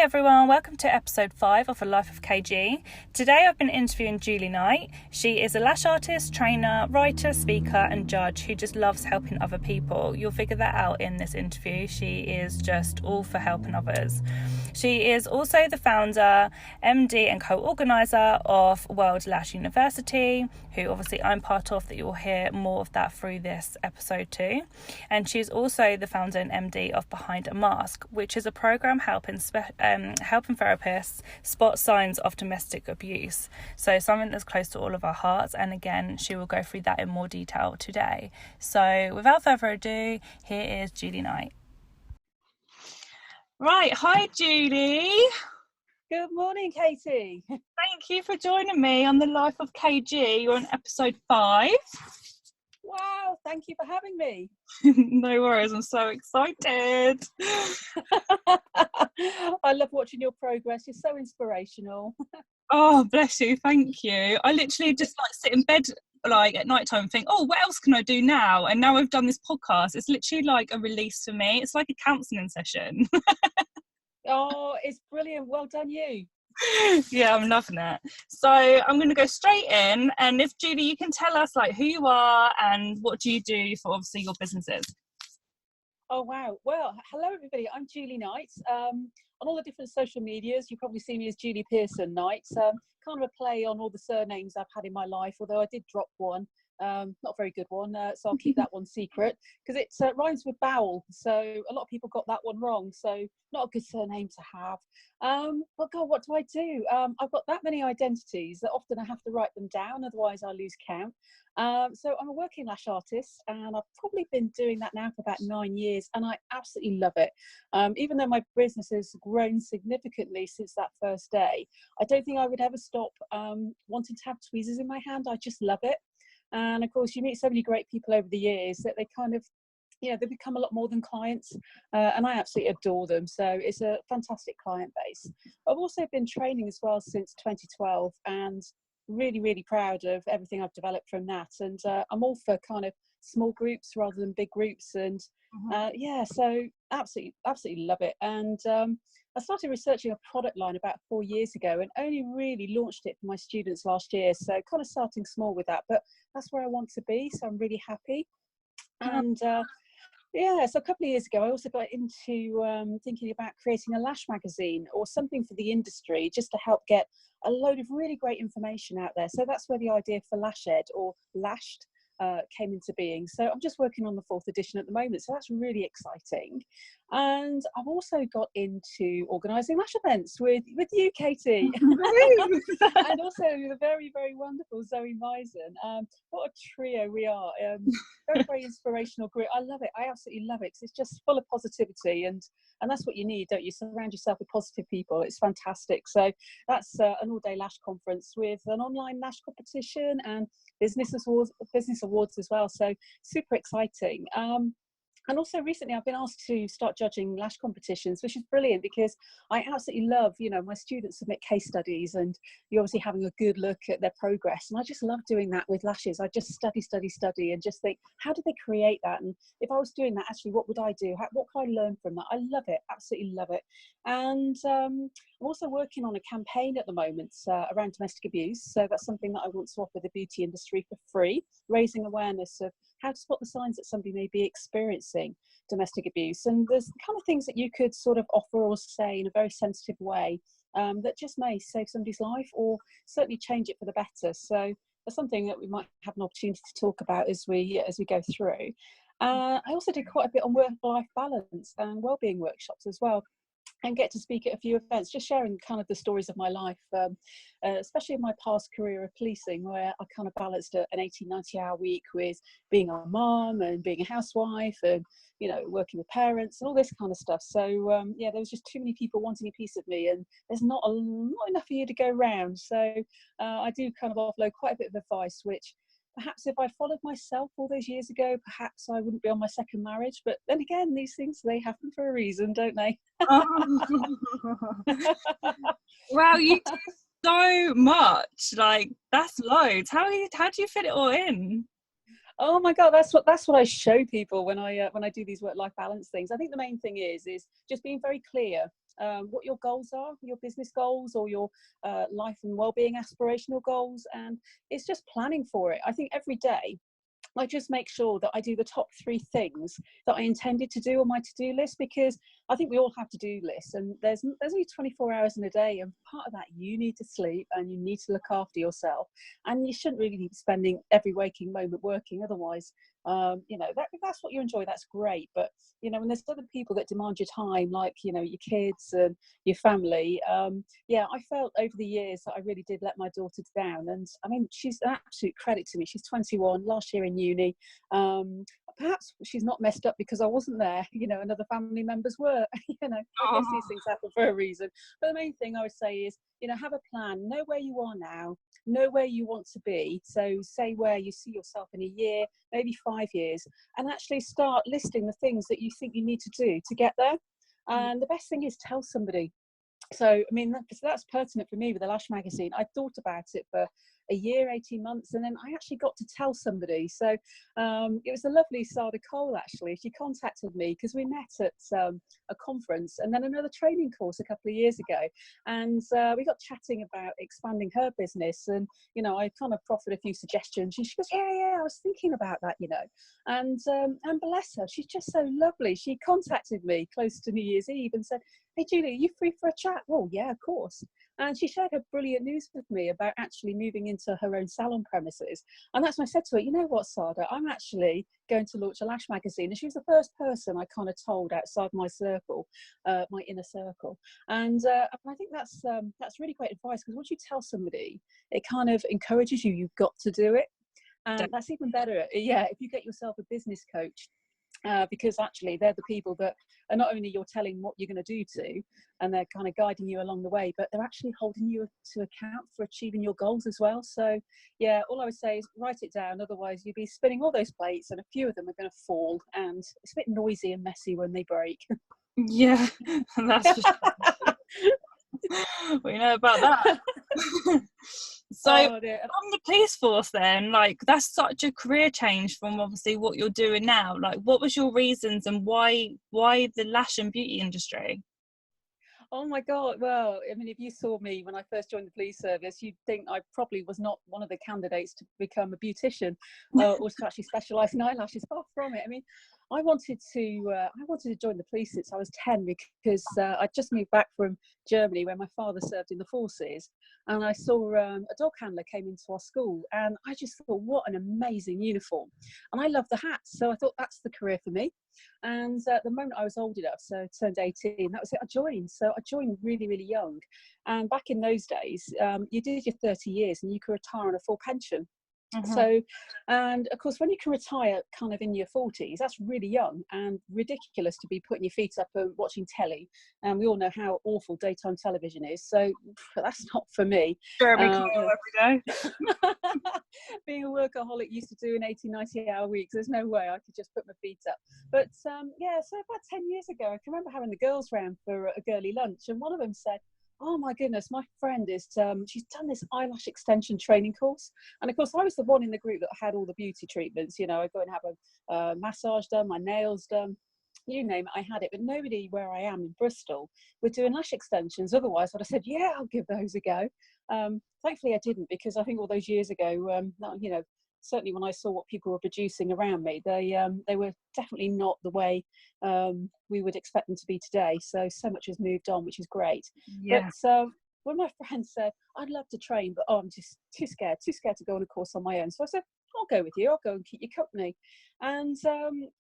everyone, welcome to episode 5 of A Life of KG. Today I've been interviewing Julie Knight. She is a lash artist, trainer, writer, speaker and judge who just loves helping other people. You'll figure that out in this interview. She is just all for helping others. She is also the founder, MD and co-organiser of World Lash University, who obviously I'm part of, that you'll hear more of that through this episode too. And she's also the founder and MD of Behind a Mask, which is a programme helping therapists spot signs of domestic abuse. So something that's close to all of our hearts. And again, she will go through that in more detail today. So without further ado, here is Julie Knight. Right, hi Julie. Good morning, Katie. Thank you for joining me on The Life of KG. You're on episode 5. Wow, thank you for having me. No worries, I'm so excited. I love watching your progress. You're so inspirational. Oh, bless you, thank you. I literally just sit in bed at night time and think, oh, what else can I do now? And now I've done this podcast, it's literally like a release for me. It's like a counselling session. Oh, it's brilliant. Well done, you. Yeah, I'm loving it. So I'm going to go straight in, and if Julie, you can tell us who you are and what do you do for obviously your businesses. Oh wow. Well, hello everybody, I'm Julie Knight. On all the different social medias you probably see me as Julie Pearson Knight. Kind of a play on all the surnames I've had in my life, although I did drop one. Not a very good one, so I'll keep that one secret because it rhymes with bowel, so a lot of people got that one wrong, so not a good surname to have. But God, what do I do? I've got that many identities that often I have to write them down, otherwise I lose count. So I'm a working lash artist, and I've probably been doing that now for about 9 years, and I absolutely love it. Even though my business has grown significantly since that first day, I don't think I would ever stop wanting to have tweezers in my hand. I just love it. And of course, you meet so many great people over the years that they kind of, they become a lot more than clients. And I absolutely adore them. So it's a fantastic client base. I've also been training as well since 2012 and really, really proud of everything I've developed from that. And I'm all for kind of small groups rather than big groups. And so absolutely love it. And I started researching a product line about 4 years ago and only really launched it for my students last year. So kind of starting small with that, but that's where I want to be. So I'm really happy. And so a couple of years ago, I also got into thinking about creating a lash magazine or something for the industry, just to help get a load of really great information out there. So that's where the idea for Lash-Ed or Lashed came into being. So I'm just working on the 4th edition at the moment, so that's really exciting. And I've also got into organising lash events with you, Katie, and also the very, very wonderful Zoe Misen. What a trio we are. Very, very inspirational group. I love it. I absolutely love it because it's just full of positivity, and that's what you need, don't you? Surround yourself with positive people. It's fantastic. So that's an all-day lash conference with an online lash competition and business awards as well. So super exciting. And also recently I've been asked to start judging lash competitions, which is brilliant because I absolutely love, my students submit case studies and you're obviously having a good look at their progress. And I just love doing that with lashes. I just study and just think, how did they create that? And if I was doing that, actually, what would I do? What could I learn from that? I love it. Absolutely love it. And I'm also working on a campaign at the moment around domestic abuse. So that's something that I want to offer the beauty industry for free, raising awareness of how to spot the signs that somebody may be experiencing domestic abuse. And there's the kind of things that you could sort of offer or say in a very sensitive way that just may save somebody's life or certainly change it for the better. So that's something that we might have an opportunity to talk about as we go through. I also did quite a bit on work-life balance and wellbeing workshops as well, and get to speak at a few events, just sharing kind of the stories of my life, especially in my past career of policing, where I kind of balanced an 80-90 hour week with being a mum and being a housewife and, working with parents and all this kind of stuff. So, there was just too many people wanting a piece of me, and there's not enough of you to go round. So I do kind of offload quite a bit of advice, which perhaps if I followed myself all those years ago, perhaps I wouldn't be on my second marriage. But then again, these things, they happen for a reason, don't they? Wow, you do so much. That's loads. How do you fit it all in? Oh my God, that's what I show people when I do these work-life balance things. I think the main thing is just being very clear what your goals are, your business goals or your life and well-being aspirational goals, and it's just planning for it. I think every day I just make sure that I do the top 3 things that I intended to do on my to-do list, because I think we all have to-do lists, and there's only 24 hours in a day, and part of that you need to sleep and you need to look after yourself, and you shouldn't really be spending every waking moment working. Otherwise, you know, if that's what you enjoy, that's great. But you know, when there's other people that demand your time, like, you know, your kids and your family, yeah, I felt over the years that I really did let my daughter down. And I mean, she's an absolute credit to me. She's 21, last year in uni. Perhaps she's not messed up because I wasn't there, you know, and other family members were. You know, I guess these things happen for a reason. But the main thing I would say is, you know, have a plan, know where you are now, know where you want to be. So say where you see yourself in a year, maybe 5 years, and actually start listing the things that you think you need to do to get there. And the best thing is tell somebody. So, I mean, that's pertinent for me with the Lash magazine. I thought about it for a year, 18 months, and then I actually got to tell somebody. So it was the lovely Sada Cole, actually. She contacted me because we met at a conference and then another training course a couple of years ago. And we got chatting about expanding her business. And, you know, I kind of proffered a few suggestions. And she goes, yeah, I was thinking about that, you know. And bless her, she's just so lovely. She contacted me close to New Year's Eve and said, hey, Julie, are you free for a chat? Oh, yeah, of course. And she shared her brilliant news with me about actually moving into her own salon premises. And that's when I said to her, you know what, Sada, I'm actually going to launch a lash magazine. And she was the first person I kind of told outside my circle, my inner circle. And I think that's really great advice, because once you tell somebody, it kind of encourages you. You've got to do it. And that's even better, yeah, if you get yourself a business coach. Because actually they're the people that are not only you're telling what you're going to do to, and they're kind of guiding you along the way, but they're actually holding you to account for achieving your goals as well. So yeah, all I would say is write it down, otherwise you'll be spinning all those plates and a few of them are going to fall, and it's a bit noisy and messy when they break. Yeah, that's for sure. We know about that. So from the police force then, like, that's such a career change from obviously what you're doing now. Like, what was your reasons and why the lash and beauty industry? Oh my God. Well, I mean, if you saw me when I first joined the police service, you'd think I probably was not one of the candidates to become a beautician or to actually specialise in eyelashes. Far from it. I mean, I wanted to join the police since I was 10, because I just moved back from Germany where my father served in the forces, and I saw a dog handler came into our school, and I just thought, what an amazing uniform, and I love the hats, so I thought that's the career for me. And the moment I was old enough, so I turned 18, that was it, I joined. So I joined really, really young. And back in those days, you did your 30 years and you could retire on a full pension. So, and of course, when you can retire kind of in your 40s, that's really young and ridiculous to be putting your feet up and watching telly. And we all know how awful daytime television is. So that's not for me. Every day. Being a workaholic, used to do an 80, 90-hour weeks. There's no way I could just put my feet up. But yeah, so about 10 years ago, I can remember having the girls round for a girly lunch. And one of them said, oh my goodness, my friend is, she's done this eyelash extension training course. And of course, I was the one in the group that had all the beauty treatments. You know, I go and have a massage done, my nails done, you name it, I had it. But nobody where I am in Bristol were doing lash extensions. Otherwise, I'd have said, yeah, I'll give those a go. Thankfully, I didn't, because I think all those years ago, you know, certainly when I saw what people were producing around me, they were definitely not the way we would expect them to be today. So much has moved on, which is great. Yeah. But when my friend said, I'd love to train, but I'm just too scared to go on a course on my own. So I said, I'll go with you. I'll go and keep you company. And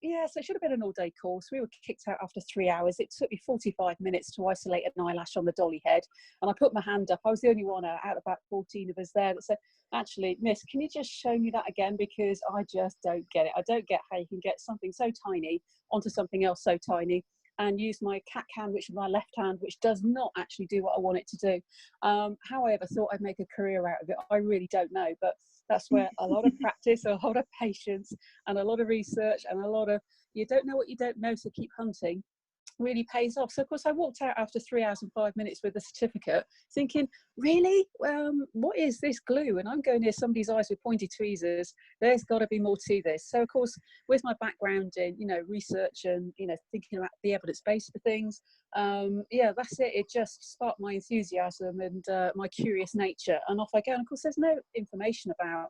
yeah, so it should have been an all-day course. We were kicked out after 3 hours. It took me 45 minutes to isolate an eyelash on the dolly head. And I put my hand up. I was the only one out of about 14 of us there that said, actually, miss, can you just show me that again? Because I just don't get it. I don't get how you can get something so tiny onto something else so tiny, and use my cat hand, which is my left hand, which does not actually do what I want it to do. How I ever thought I'd make a career out of it, I really don't know. But that's where a lot of practice, a lot of patience, and a lot of research, and a lot of, you don't know what you don't know, so keep hunting. really pays off. So of course I walked out after 3 hours and 5 minutes with a certificate thinking, really, what is this glue? And I'm going near somebody's eyes with pointy tweezers. There's got to be more to this. So of course, with my background in, you know, research and, you know, thinking about the evidence base for things, yeah, that's it. It just sparked my enthusiasm and my curious nature, and off I go. And of course there's no information about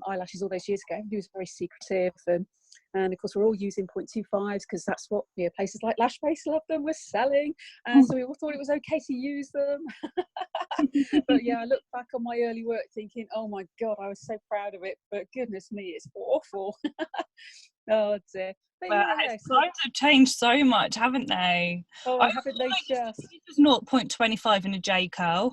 eyelashes all those years ago. It was very secretive, and of course we're all using 0.25s because that's what, you know, places like Lashbase love them, we're selling, and so we all thought it was okay to use them. But yeah, I look back on my early work thinking, oh my god, I was so proud of it, but goodness me, it's awful. Oh dear. But Well, yeah, so, times have changed so much, haven't they? oh, haven't they just? It was 0.25 in a J curl.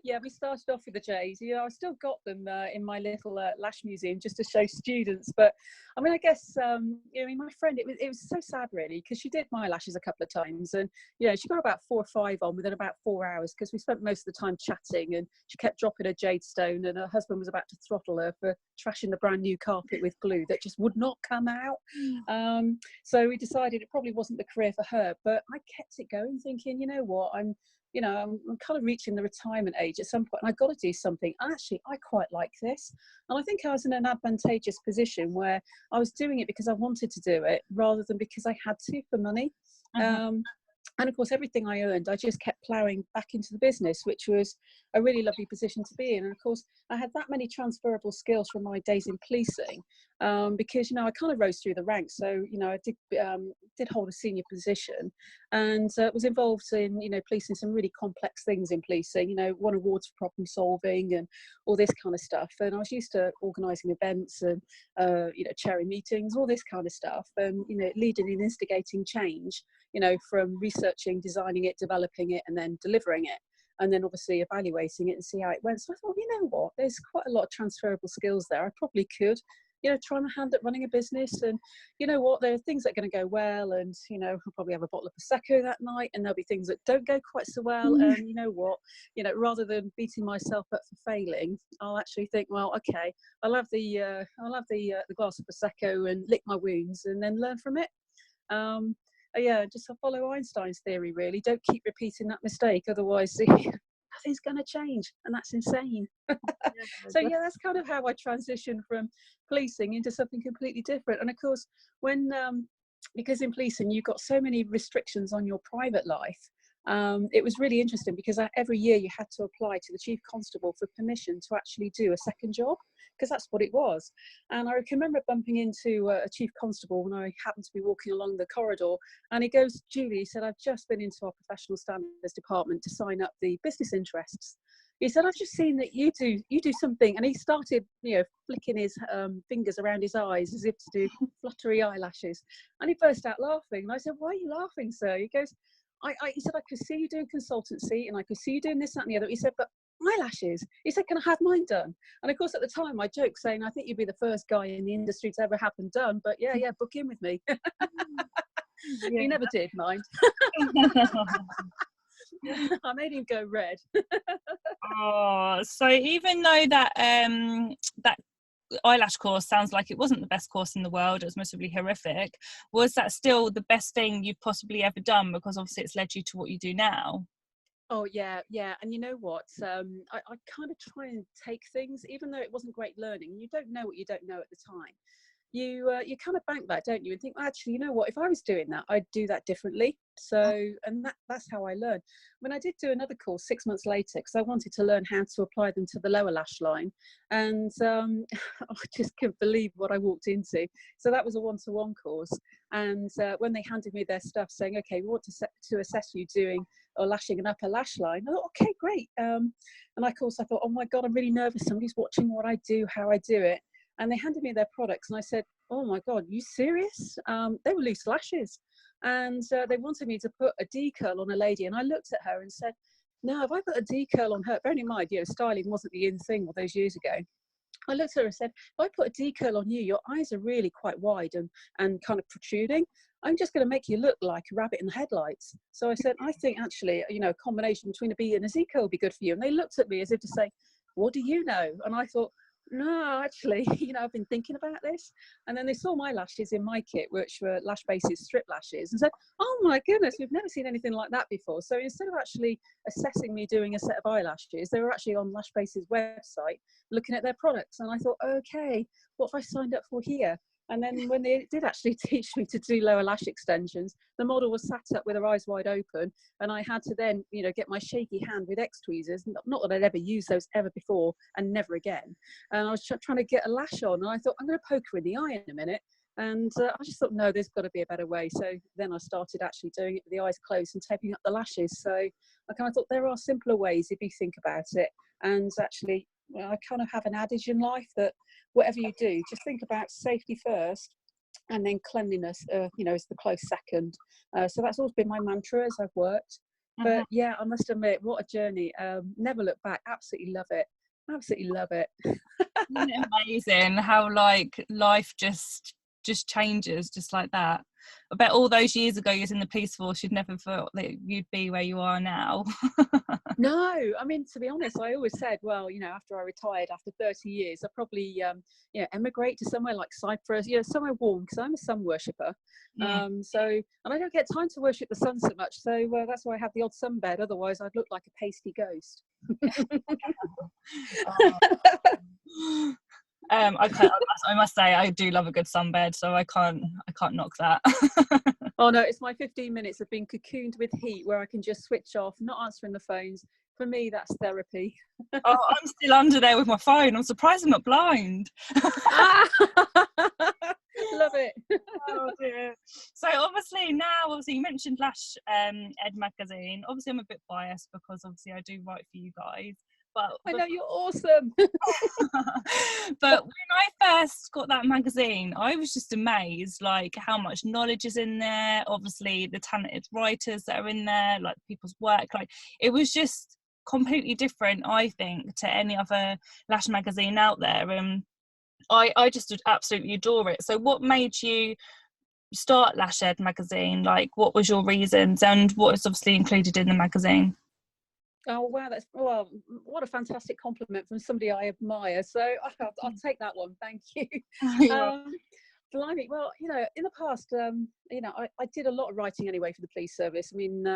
Yeah, we started off with the J's. Yeah, I still got them in my little lash museum just to show students. But I mean, I guess you know, my friend, it was so sad really, because she did my lashes a couple of times, and yeah, she got about 4 or 5 on within about 4 hours because we spent most of the time chatting, and she kept dropping her jade stone, and her husband was about to throttle her for trashing the brand new carpet with glue that just would not come out. So we decided it probably wasn't the career for her, but I kept it going, thinking, you know what, I'm kind of reaching the retirement age at some point, and I've got to do something. Actually, I quite like this. And I think I was in an advantageous position where I was doing it because I wanted to do it rather than because I had to for money. And of course, everything I earned, I just kept ploughing back into the business, which was a really lovely position to be in. And of course, I had that many transferable skills from my days in policing, because, you know, I kind of rose through the ranks. So, you know, I did hold a senior position, and was involved in, you know, policing some really complex things in policing, you know, won awards for problem solving and all this kind of stuff. And I was used to organising events and, you know, chairing meetings, all this kind of stuff, and, you know, leading and instigating change, you know, from researching, designing it, developing it, and then delivering it, and then obviously evaluating it and see how it went. So I thought, you know what, there's quite a lot of transferable skills there. I probably could, you know, try my hand at running a business. And you know what, there are things that are going to go well, and, you know, I'll probably have a bottle of Prosecco that night, and there'll be things that don't go quite so well. And you know what, you know, rather than beating myself up for failing, I'll actually think, well, okay, I'll have the glass of Prosecco and lick my wounds and then learn from it. Yeah, just follow Einstein's theory, really. Don't keep repeating that mistake, otherwise nothing's going to change, and that's insane. So yeah, that's kind of how I transitioned from policing into something completely different. And of course, when because in policing you've got so many restrictions on your private life, it was really interesting because every year you had to apply to the chief constable for permission to actually do a second job, because that's what it was. And I can remember bumping into a chief constable when I happened to be walking along the corridor, and he goes, Julie, he said, I've just been into our professional standards department to sign up the business interests. He said, I've just seen that you do something. And he started, you know, flicking his fingers around his eyes as if to do fluttery eyelashes. And he burst out laughing. And I said, why are you laughing, sir? He goes, he said, I could see you doing consultancy, and I could see you doing this, that, and the other. He said, but eyelashes. He said, can I have mine done? And of course, at the time, I joked saying, I think you'd be the first guy in the industry to ever have them done. But yeah, book in with me. He never did, mind. I made him go red. Oh, so even though that that eyelash course sounds like it wasn't the best course in the world, it was massively horrific, was that still the best thing you've possibly ever done, because obviously it's led you to what you do now? Oh yeah. And you know what, I kind of try and take things, even though it wasn't great learning. You don't know what you don't know at the time. You kind of bank that, don't you, and think, well, actually, you know what, if I was doing that, I'd do that differently. So, and that's how I learned. When I did do another course 6 months later, because I wanted to learn how to apply them to the lower lash line, and I just couldn't believe what I walked into. So that was a one-to-one course, and when they handed me their stuff saying, okay, we want to assess you doing or lashing an upper lash line, I thought, okay, great. And of course I thought, oh my god, I'm really nervous, somebody's watching what I do, how I do it. And they handed me their products, and I said, oh my god, you serious? They were loose lashes, and they wanted me to put a decurl on a lady, and I looked at her and said, no, if I put a decurl on her, bearing in mind, you know, styling wasn't the in thing all those years ago, I looked at her and said, if I put a decurl on you, your eyes are really quite wide and kind of protruding. I'm just going to make you look like a rabbit in the headlights. So I said, I think actually, you know, a combination between a B and a Z curl would be good for you. And they looked at me as if to say, what do you know? And I thought, No, actually, I've been thinking about this. And then they saw my lashes in my kit, which were Lash Bases strip lashes, and said, oh my goodness, we've never seen anything like that before. So instead of actually assessing me doing a set of eyelashes, they were actually on Lash Bases website looking at their products. And I thought, okay, what have I signed up for here? And then when they did actually teach me to do lower lash extensions, the model was sat up with her eyes wide open, and I had to then, get my shaky hand with X tweezers. Not that I'd ever used those ever before, and never again. And I was trying to get a lash on, and I thought, I'm going to poke her in the eye in a minute. And I just thought, no, there's got to be a better way. So then I started actually doing it with the eyes closed and taping up the lashes. So I kind of thought there are simpler ways if you think about it. And actually, I kind of have an adage in life that whatever you do, just think about safety first, and then cleanliness, is the close second. So that's always been my mantra as I've worked. But yeah, I must admit, what a journey. Never look back. Absolutely love it. Absolutely love it. Isn't it amazing how like life just changes just like that? I bet all those years ago you was in the police force, you'd never thought that you'd be where you are now. No, I mean, to be honest, I always said, well, after I retired, after 30 years, I'd probably, emigrate to somewhere like Cyprus, somewhere warm, because I'm a sun worshipper. And I don't get time to worship the sun so much. So that's why I have the odd sunbed. Otherwise, I'd look like a pasty ghost. I must say I do love a good sunbed, so I can't knock that. Oh no, it's my 15 minutes of being cocooned with heat where I can just switch off, not answering the phones. For me, that's therapy. Oh, I'm still under there with my phone. I'm surprised I'm not blind. Love it. Oh dear. So obviously you mentioned Lash-Ed Magazine. Obviously I'm a bit biased because obviously I do write for you guys. But I know you're awesome. But when I first got that magazine, I was just amazed, like how much knowledge is in there. Obviously, the talented writers that are in there, like people's work, like it was just completely different, I think, to any other lash magazine out there. And I just absolutely adore it. So, what made you start Lash-Ed Magazine? Like, what was your reasons, and what is obviously included in the magazine? Oh wow, what a fantastic compliment from somebody I admire. So I'll take that one. Thank you. Blimey. Well, in the past, I did a lot of writing anyway for the police service. I mean,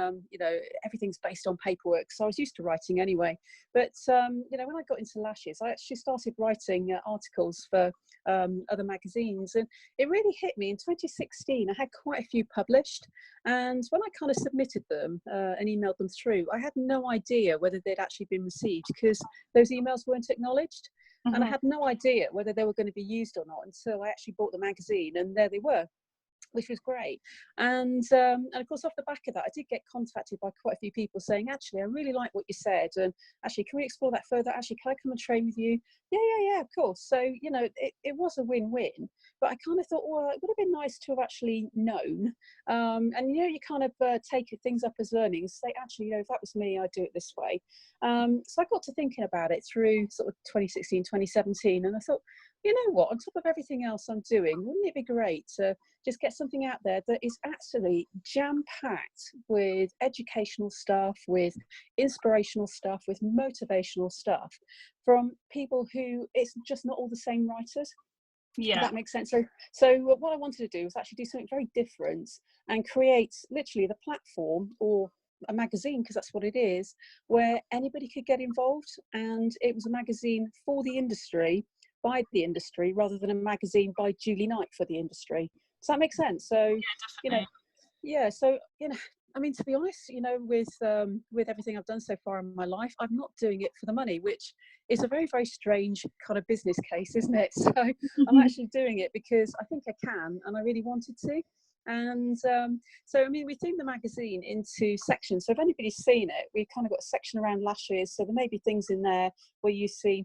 everything's based on paperwork, so I was used to writing anyway. But, when I got into lashes, I actually started writing articles for other magazines. And it really hit me in 2016. I had quite a few published. And when I kind of submitted them and emailed them through, I had no idea whether they'd actually been received because those emails weren't acknowledged. And I had no idea whether they were going to be used or not until I actually bought the magazine, and there they were, which was great. And of course, off the back of that, I did get contacted by quite a few people saying, actually, I really like what you said, and actually, can we explore that further? Actually, can I come and train with you? Yeah, of course. So, it was a win-win, but I kind of thought, well, it would have been nice to have actually known. And, you kind of take things up as learnings, say, actually, if that was me, I'd do it this way. So I got to thinking about it through sort of 2016, 2017, and I thought, you know what, on top of everything else I'm doing, wouldn't it be great to just get something out there that is actually jam-packed with educational stuff, with inspirational stuff, with motivational stuff from people who it's just not all the same writers. Yeah, that makes sense. So what I wanted to do was actually do something very different and create literally the platform, or a magazine, because that's what it is, where anybody could get involved. And it was a magazine for the industry, by the industry, rather than a magazine by Julie Knight for the industry. Does that make sense? So, so, I mean, to be honest, with everything I've done so far in my life, I'm not doing it for the money, which is a very, very strange kind of business case, isn't it? So I'm actually doing it because I think I can, and I really wanted to. And so, I mean, we themed the magazine into sections. So if anybody's seen it, we've kind of got a section around lashes. So there may be things in there where you see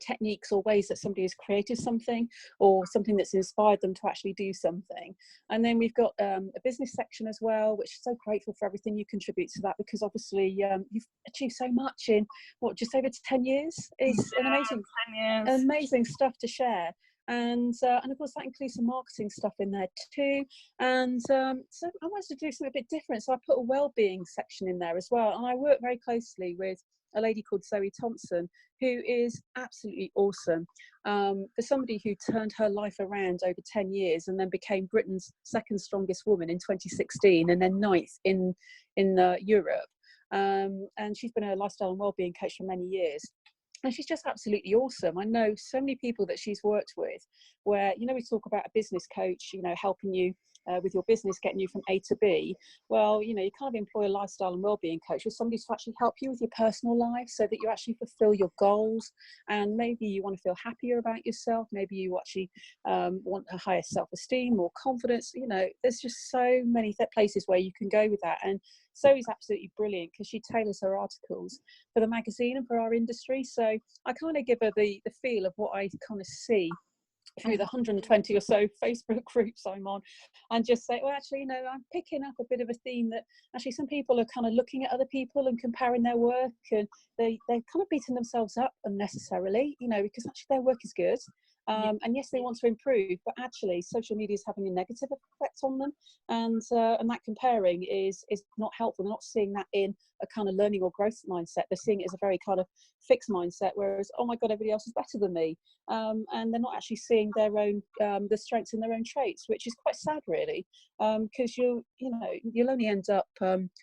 techniques or ways that somebody has created something, or something that's inspired them to actually do something. And then we've got a business section as well, which is so grateful for everything you contribute to that, because obviously you've achieved so much in just over 10 years. It's amazing stuff to share. And of course that includes some marketing stuff in there too. And so I wanted to do something a bit different, so I put a wellbeing section in there as well. And I work very closely with a lady called Zoe Thompson, who is absolutely awesome. For somebody who turned her life around over 10 years and then became Britain's second strongest woman in 2016 and then ninth in Europe. And she's been a lifestyle and wellbeing coach for many years. And she's just absolutely awesome. I know so many people that she's worked with where, you know, we talk about a business coach, you know, helping you with your business, getting you from A to B. Well, you know, you kind of employ a lifestyle and wellbeing coach with somebody to actually help you with your personal life so that you actually fulfill your goals. And maybe you want to feel happier about yourself. Maybe you actually want a higher self-esteem or confidence. You know, there's just so many places where you can go with that. And Zoe's absolutely brilliant because she tailors her articles for the magazine and for our industry. So I kind of give her the feel of what I kind of see through the 120 or so Facebook groups I'm on, and just say, well, actually, you know, I'm picking up a bit of a theme that actually some people are kind of looking at other people and comparing their work, and they're kind of beating themselves up unnecessarily, you know, because actually their work is good. And yes, they want to improve, but actually social media is having a negative effect on them, and that comparing is not helpful. They're not seeing that in a kind of learning or growth mindset. They're seeing it as a very kind of fixed mindset, whereas, oh my God, everybody else is better than me, and they're not actually seeing their own the strengths in their own traits, which is quite sad, really, because you'll only end up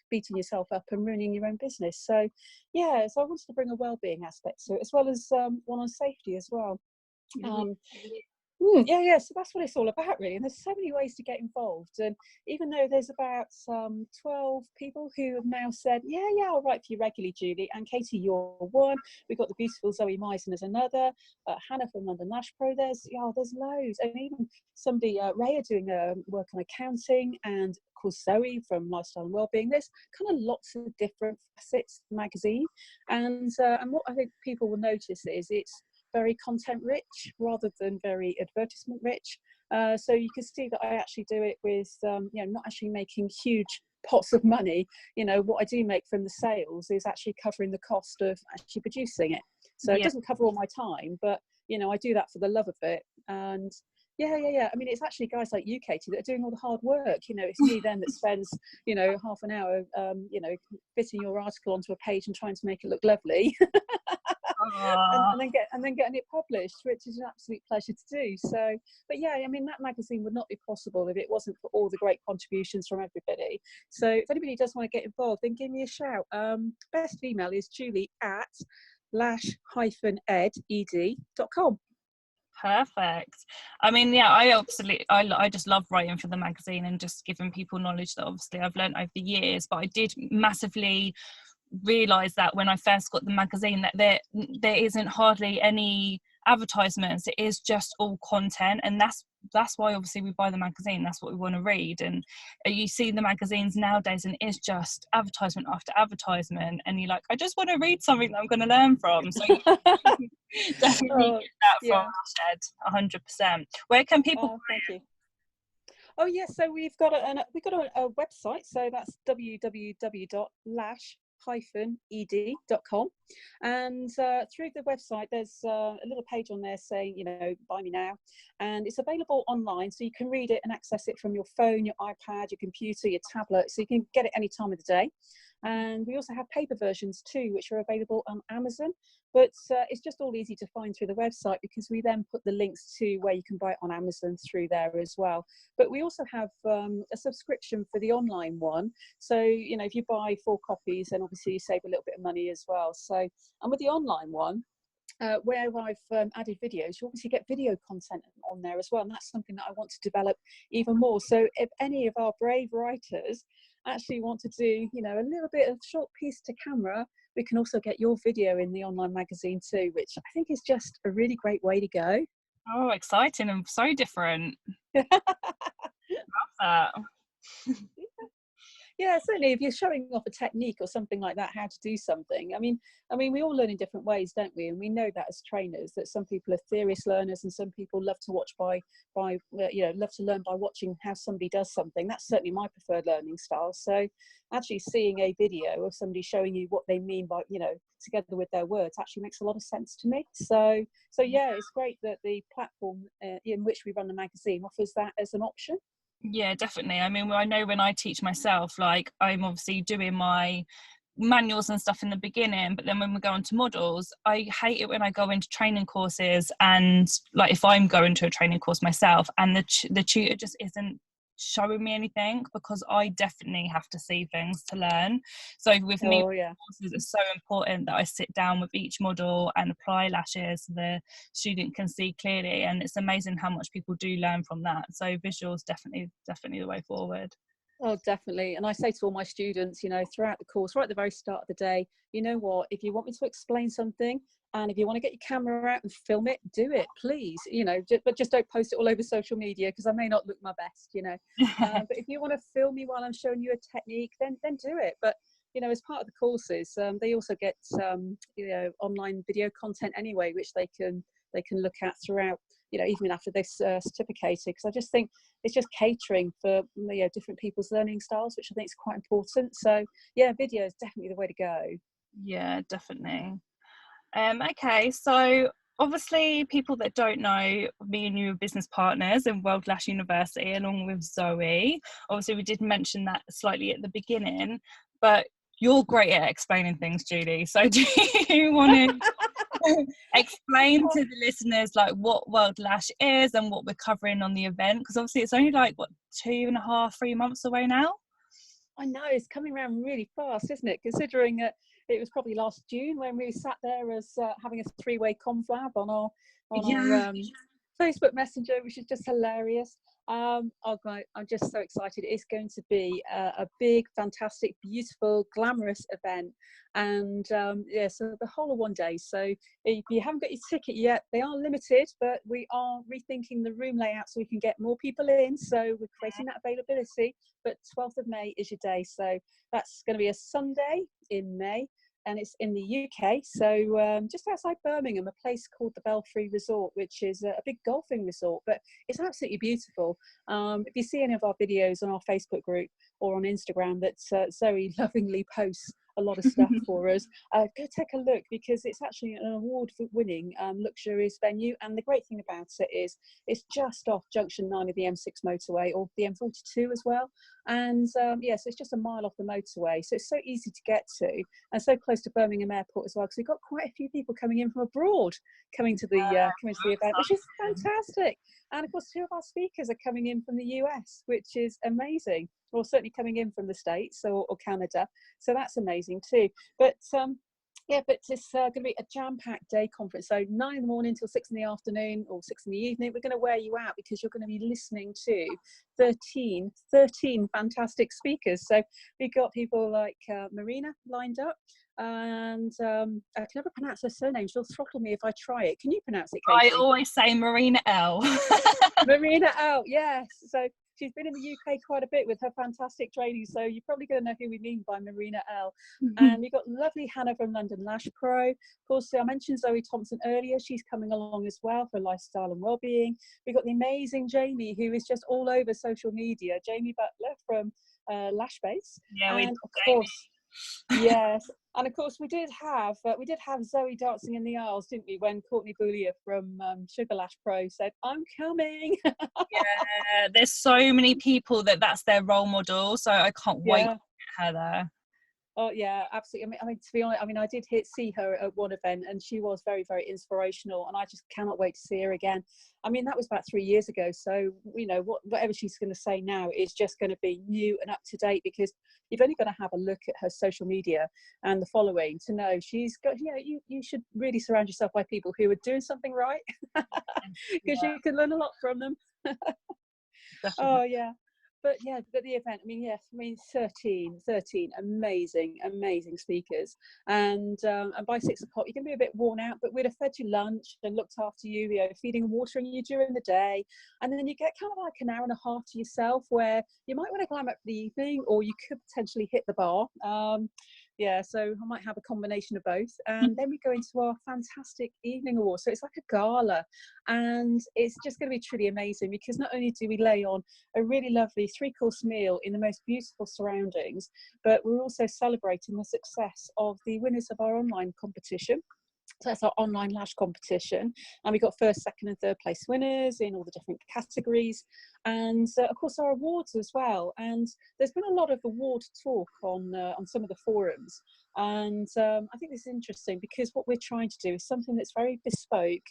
beating yourself up and ruining your own business. So yeah, so I wanted to bring a well-being aspect to it, as well as one on safety as well. Yeah, so that's what it's all about, really. And there's so many ways to get involved, and even though there's about 12 people who have now said, yeah, I'll write for you regularly, Julie, and Katie, you're one. We've got the beautiful Zoe Meisen as another, Hannah from London Lash Pro, there's loads, and even somebody, Rhea, doing work on accounting, and of course Zoe from Lifestyle and Wellbeing. There's kind of lots of different facets of the magazine, and what I think people will notice is it's very content rich rather than very advertisement rich. So you can see that I actually do it with, not actually making huge pots of money. You know, what I do make from the sales is actually covering the cost of actually producing it. So it doesn't cover all my time, but, you know, I do that for the love of it. And yeah. I mean, it's actually guys like you, Katie, that are doing all the hard work. You know, it's me then that spends, you know, half an hour, fitting your article onto a page and trying to make it look lovely. and then getting it published, which is an absolute pleasure to do. So, but yeah, I mean, that magazine would not be possible if it wasn't for all the great contributions from everybody. So if anybody does want to get involved, then give me a shout. Best email is julie@lash-ed.com. Perfect. I mean, yeah, I just love writing for the magazine and just giving people knowledge that obviously I've learned over the years, but I did massively realise that when I first got the magazine that there isn't hardly any advertisements. It is just all content, and that's why obviously we buy the magazine. That's what we want to read. And you see the magazines nowadays and it's just advertisement after advertisement, and you're like, I just want to read something that I'm going to learn from. So definitely get that from Lash-Ed, 100%. Where can people thank you. Oh yes, so we've got a website, so that's www.lash-ed.com, and through the website there's a little page on there saying, you know, buy me now, and it's available online, so you can read it and access it from your phone, your iPad, your computer, your tablet, so you can get it any time of the day. And we also have paper versions too, which are available on Amazon, but it's just all easy to find through the website, because we then put the links to where you can buy it on Amazon through there as well. But we also have a subscription for the online one. So, you know, if you buy 4 copies, then obviously you save a little bit of money as well. So, and with the online one, where I've added videos, you obviously get video content on there as well, and that's something that I want to develop even more. So if any of our brave writers actually want to do, you know, a little bit of short piece to camera, we can also get your video in the online magazine too, which I think is just a really great way to go. Oh, exciting and so different. Love that. Yeah, certainly if you're showing off a technique or something like that, how to do something. I mean, we all learn in different ways, don't we? And we know that as trainers, that some people are theorist learners and some people love to watch love to learn by watching how somebody does something. That's certainly my preferred learning style. So actually seeing a video of somebody showing you what they mean by, you know, together with their words actually makes a lot of sense to me. So yeah, it's great that the platform in which we run the magazine offers that as an option. Yeah, definitely. I mean, I know when I teach myself, like I'm obviously doing my manuals and stuff in the beginning, but then when we go on to models, I hate it when I go into training courses, and like if I'm going to a training course myself and the tutor just isn't showing me anything, because I definitely have to see things to learn. So with me, courses, it's so important that I sit down with each model and apply lashes so the student can see clearly, and it's amazing how much people do learn from that. So visuals definitely the way forward. Oh, definitely. And I say to all my students, you know, throughout the course, right at the very start of the day, you know what, if you want me to explain something and if you want to get your camera out and film it, do it, please, you know, but just don't post it all over social media, because I may not look my best, you know. But if you want to film me while I'm showing you a technique, then do it. But, you know, as part of the courses, they also get, you know, online video content anyway, which they can look at throughout, you know, even after this certificated, because I just think it's just catering for, you know, different people's learning styles, which I think is quite important. So yeah, video is definitely the way to go. Yeah, definitely. Okay, so obviously people that don't know, me and you are business partners in World Lash University along with Zoe. Obviously we did mention that slightly at the beginning, but you're great at explaining things, Julie. So do you want to explain to the listeners like what World Lash is and what we're covering on the event? Because obviously it's only like, what, 2.5-3 months away now? I know, it's coming around really fast, isn't it? Considering it was probably last June when we sat there as having a three-way conflab on our Facebook Messenger, which is just hilarious. Oh God, I'm just so excited. It's going to be a big, fantastic, beautiful, glamorous event. And yeah, so the whole of one day. So if you haven't got your ticket yet, they are limited, but we are rethinking the room layout so we can get more people in. So we're creating that availability. But 12th of May is your day. So that's going to be a Sunday in May. And it's in the UK, so just outside Birmingham, a place called the Belfry Resort, which is a big golfing resort, but it's absolutely beautiful. If you see any of our videos on our Facebook group or on Instagram that Zoe lovingly posts a lot of stuff for us, go take a look, because it's actually an award-winning luxurious venue. And the great thing about it is it's just off junction 9 of the M6 motorway, or the M42 as well. And yeah, so it's just a mile off the motorway, so it's so easy to get to, and so close to Birmingham Airport as well, because we've got quite a few people coming in from abroad coming to the event, which is fantastic. And of course 2 of our speakers are coming in from the US, which is amazing, or certainly coming in from the States or Canada, so that's amazing too. But yeah, but it's going to be a jam-packed day conference. So 9 in the morning till 6 in the afternoon or 6 in the evening. We're going to wear you out, because you're going to be listening to 13 fantastic speakers. So we've got people like Marina lined up. And I can never pronounce her surname. She'll throttle me if I try it. Can you pronounce it, Katie? I always say Marina L. Marina L, yes. So she's been in the UK quite a bit with her fantastic training, so you're probably going to know who we mean by Marina L. And we've got lovely Hannah from London Lash Pro. Of course, I mentioned Zoe Thompson earlier. She's coming along as well for lifestyle and well-being. We've got the amazing Jamie, who is just all over social media. Jamie Butler from Lash Base. Yeah, and of course, yes. And of course, we did have Zoe dancing in the aisles, didn't we? When Courtney Boulier from Sugar Lash Pro said, "I'm coming." Yeah, there's so many people that's their role model, so I can't wait to get her there. Oh yeah, absolutely. I mean, to be honest, I mean, I did see her at one event, and she was very, very inspirational, and I just cannot wait to see her again. I mean, that was about 3 years ago, so you know, whatever she's going to say now is just going to be new and up to date, because you've only got to have a look at her social media and the following to know she's got. You know, you should really surround yourself by people who are doing something right, because you can learn a lot from them. Oh yeah. But yeah, but the event, I mean, yes, I mean, 13 amazing speakers. And by 6 o'clock, you're going to be a bit worn out, but we'd have fed you lunch and looked after you, you know, feeding and watering you during the day. And then you get kind of like an hour and a half to yourself, where you might want to climb up for the evening, or you could potentially hit the bar. Yeah, so I might have a combination of both. And then we go into our fantastic evening award. So it's like a gala, and it's just going to be truly amazing, because not only do we lay on a really lovely 3-course meal in the most beautiful surroundings, but we're also celebrating the success of the winners of our online competition. So that's our online lash competition, and we got first, second and third place winners in all the different categories, and of course our awards as well. And there's been a lot of award talk on some of the forums, and I think this is interesting because what we're trying to do is something that's very bespoke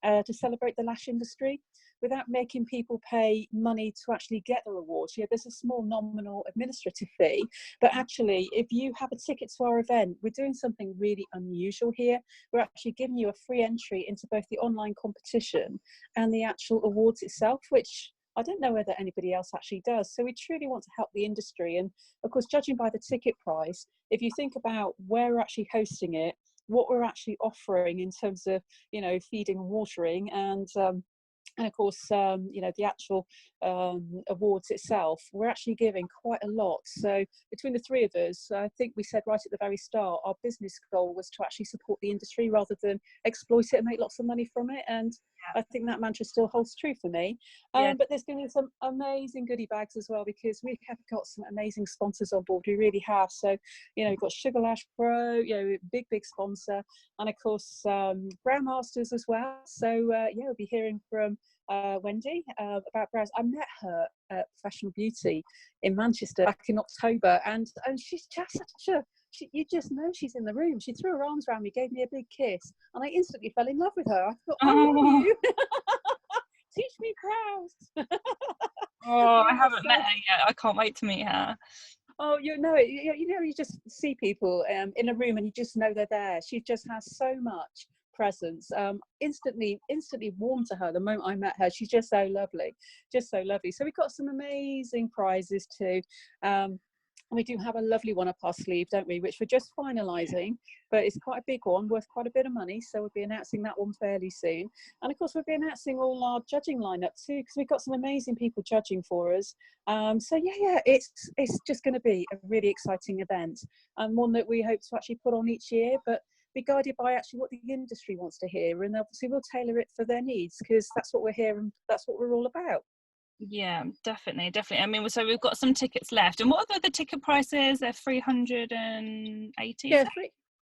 to celebrate the lash industry without making people pay money to actually get the rewards. Yeah, there's a small nominal administrative fee, but actually if you have a ticket to our event, we're doing something really unusual here. We're actually giving you a free entry into both the online competition and the actual awards itself, which I don't know whether anybody else actually does. So we truly want to help the industry. And of course, judging by the ticket price, if you think about where we're actually hosting it, what we're actually offering in terms of, feeding and watering, and of course, the actual awards itself, we're actually giving quite a lot. So between the three of us, I think we said right at the very start, our business goal was to actually support the industry rather than exploit it and make lots of money from it. And I think that mantra still holds true for me. But there's going to be some amazing goodie bags as well, because we have got some amazing sponsors on board. We really have. So, we've got Sugar Lash Pro, big sponsor. And of course, Brow Masters as well. So, we'll be hearing from Wendy about brows. I met her at Professional Beauty in Manchester back in October, and she's just such a you just know she's in the room. She threw her arms around me, gave me a big kiss, and I instantly fell in love with her. I thought, I love you. Teach me brows. I haven't met her yet. I can't wait to meet her. Oh, you just see people in a room and you just know they're there. She just has so much presence. Instantly warm to her the moment I met her. She's just so lovely, So we've got some amazing prizes too. We do have a lovely one up our sleeve, don't we, which we're just finalising, but it's quite a big one, worth quite a bit of money, so we'll be announcing that one fairly soon. And of course we'll be announcing all our judging lineup too, because we've got some amazing people judging for us. It's just going to be a really exciting event, and one that we hope to actually put on each year, but be guided by actually what the industry wants to hear, and obviously we'll tailor it for their needs, because that's what we're here and that's what we're all about. Yeah, definitely. I mean, so we've got some tickets left. And what are the ticket prices? They're 380.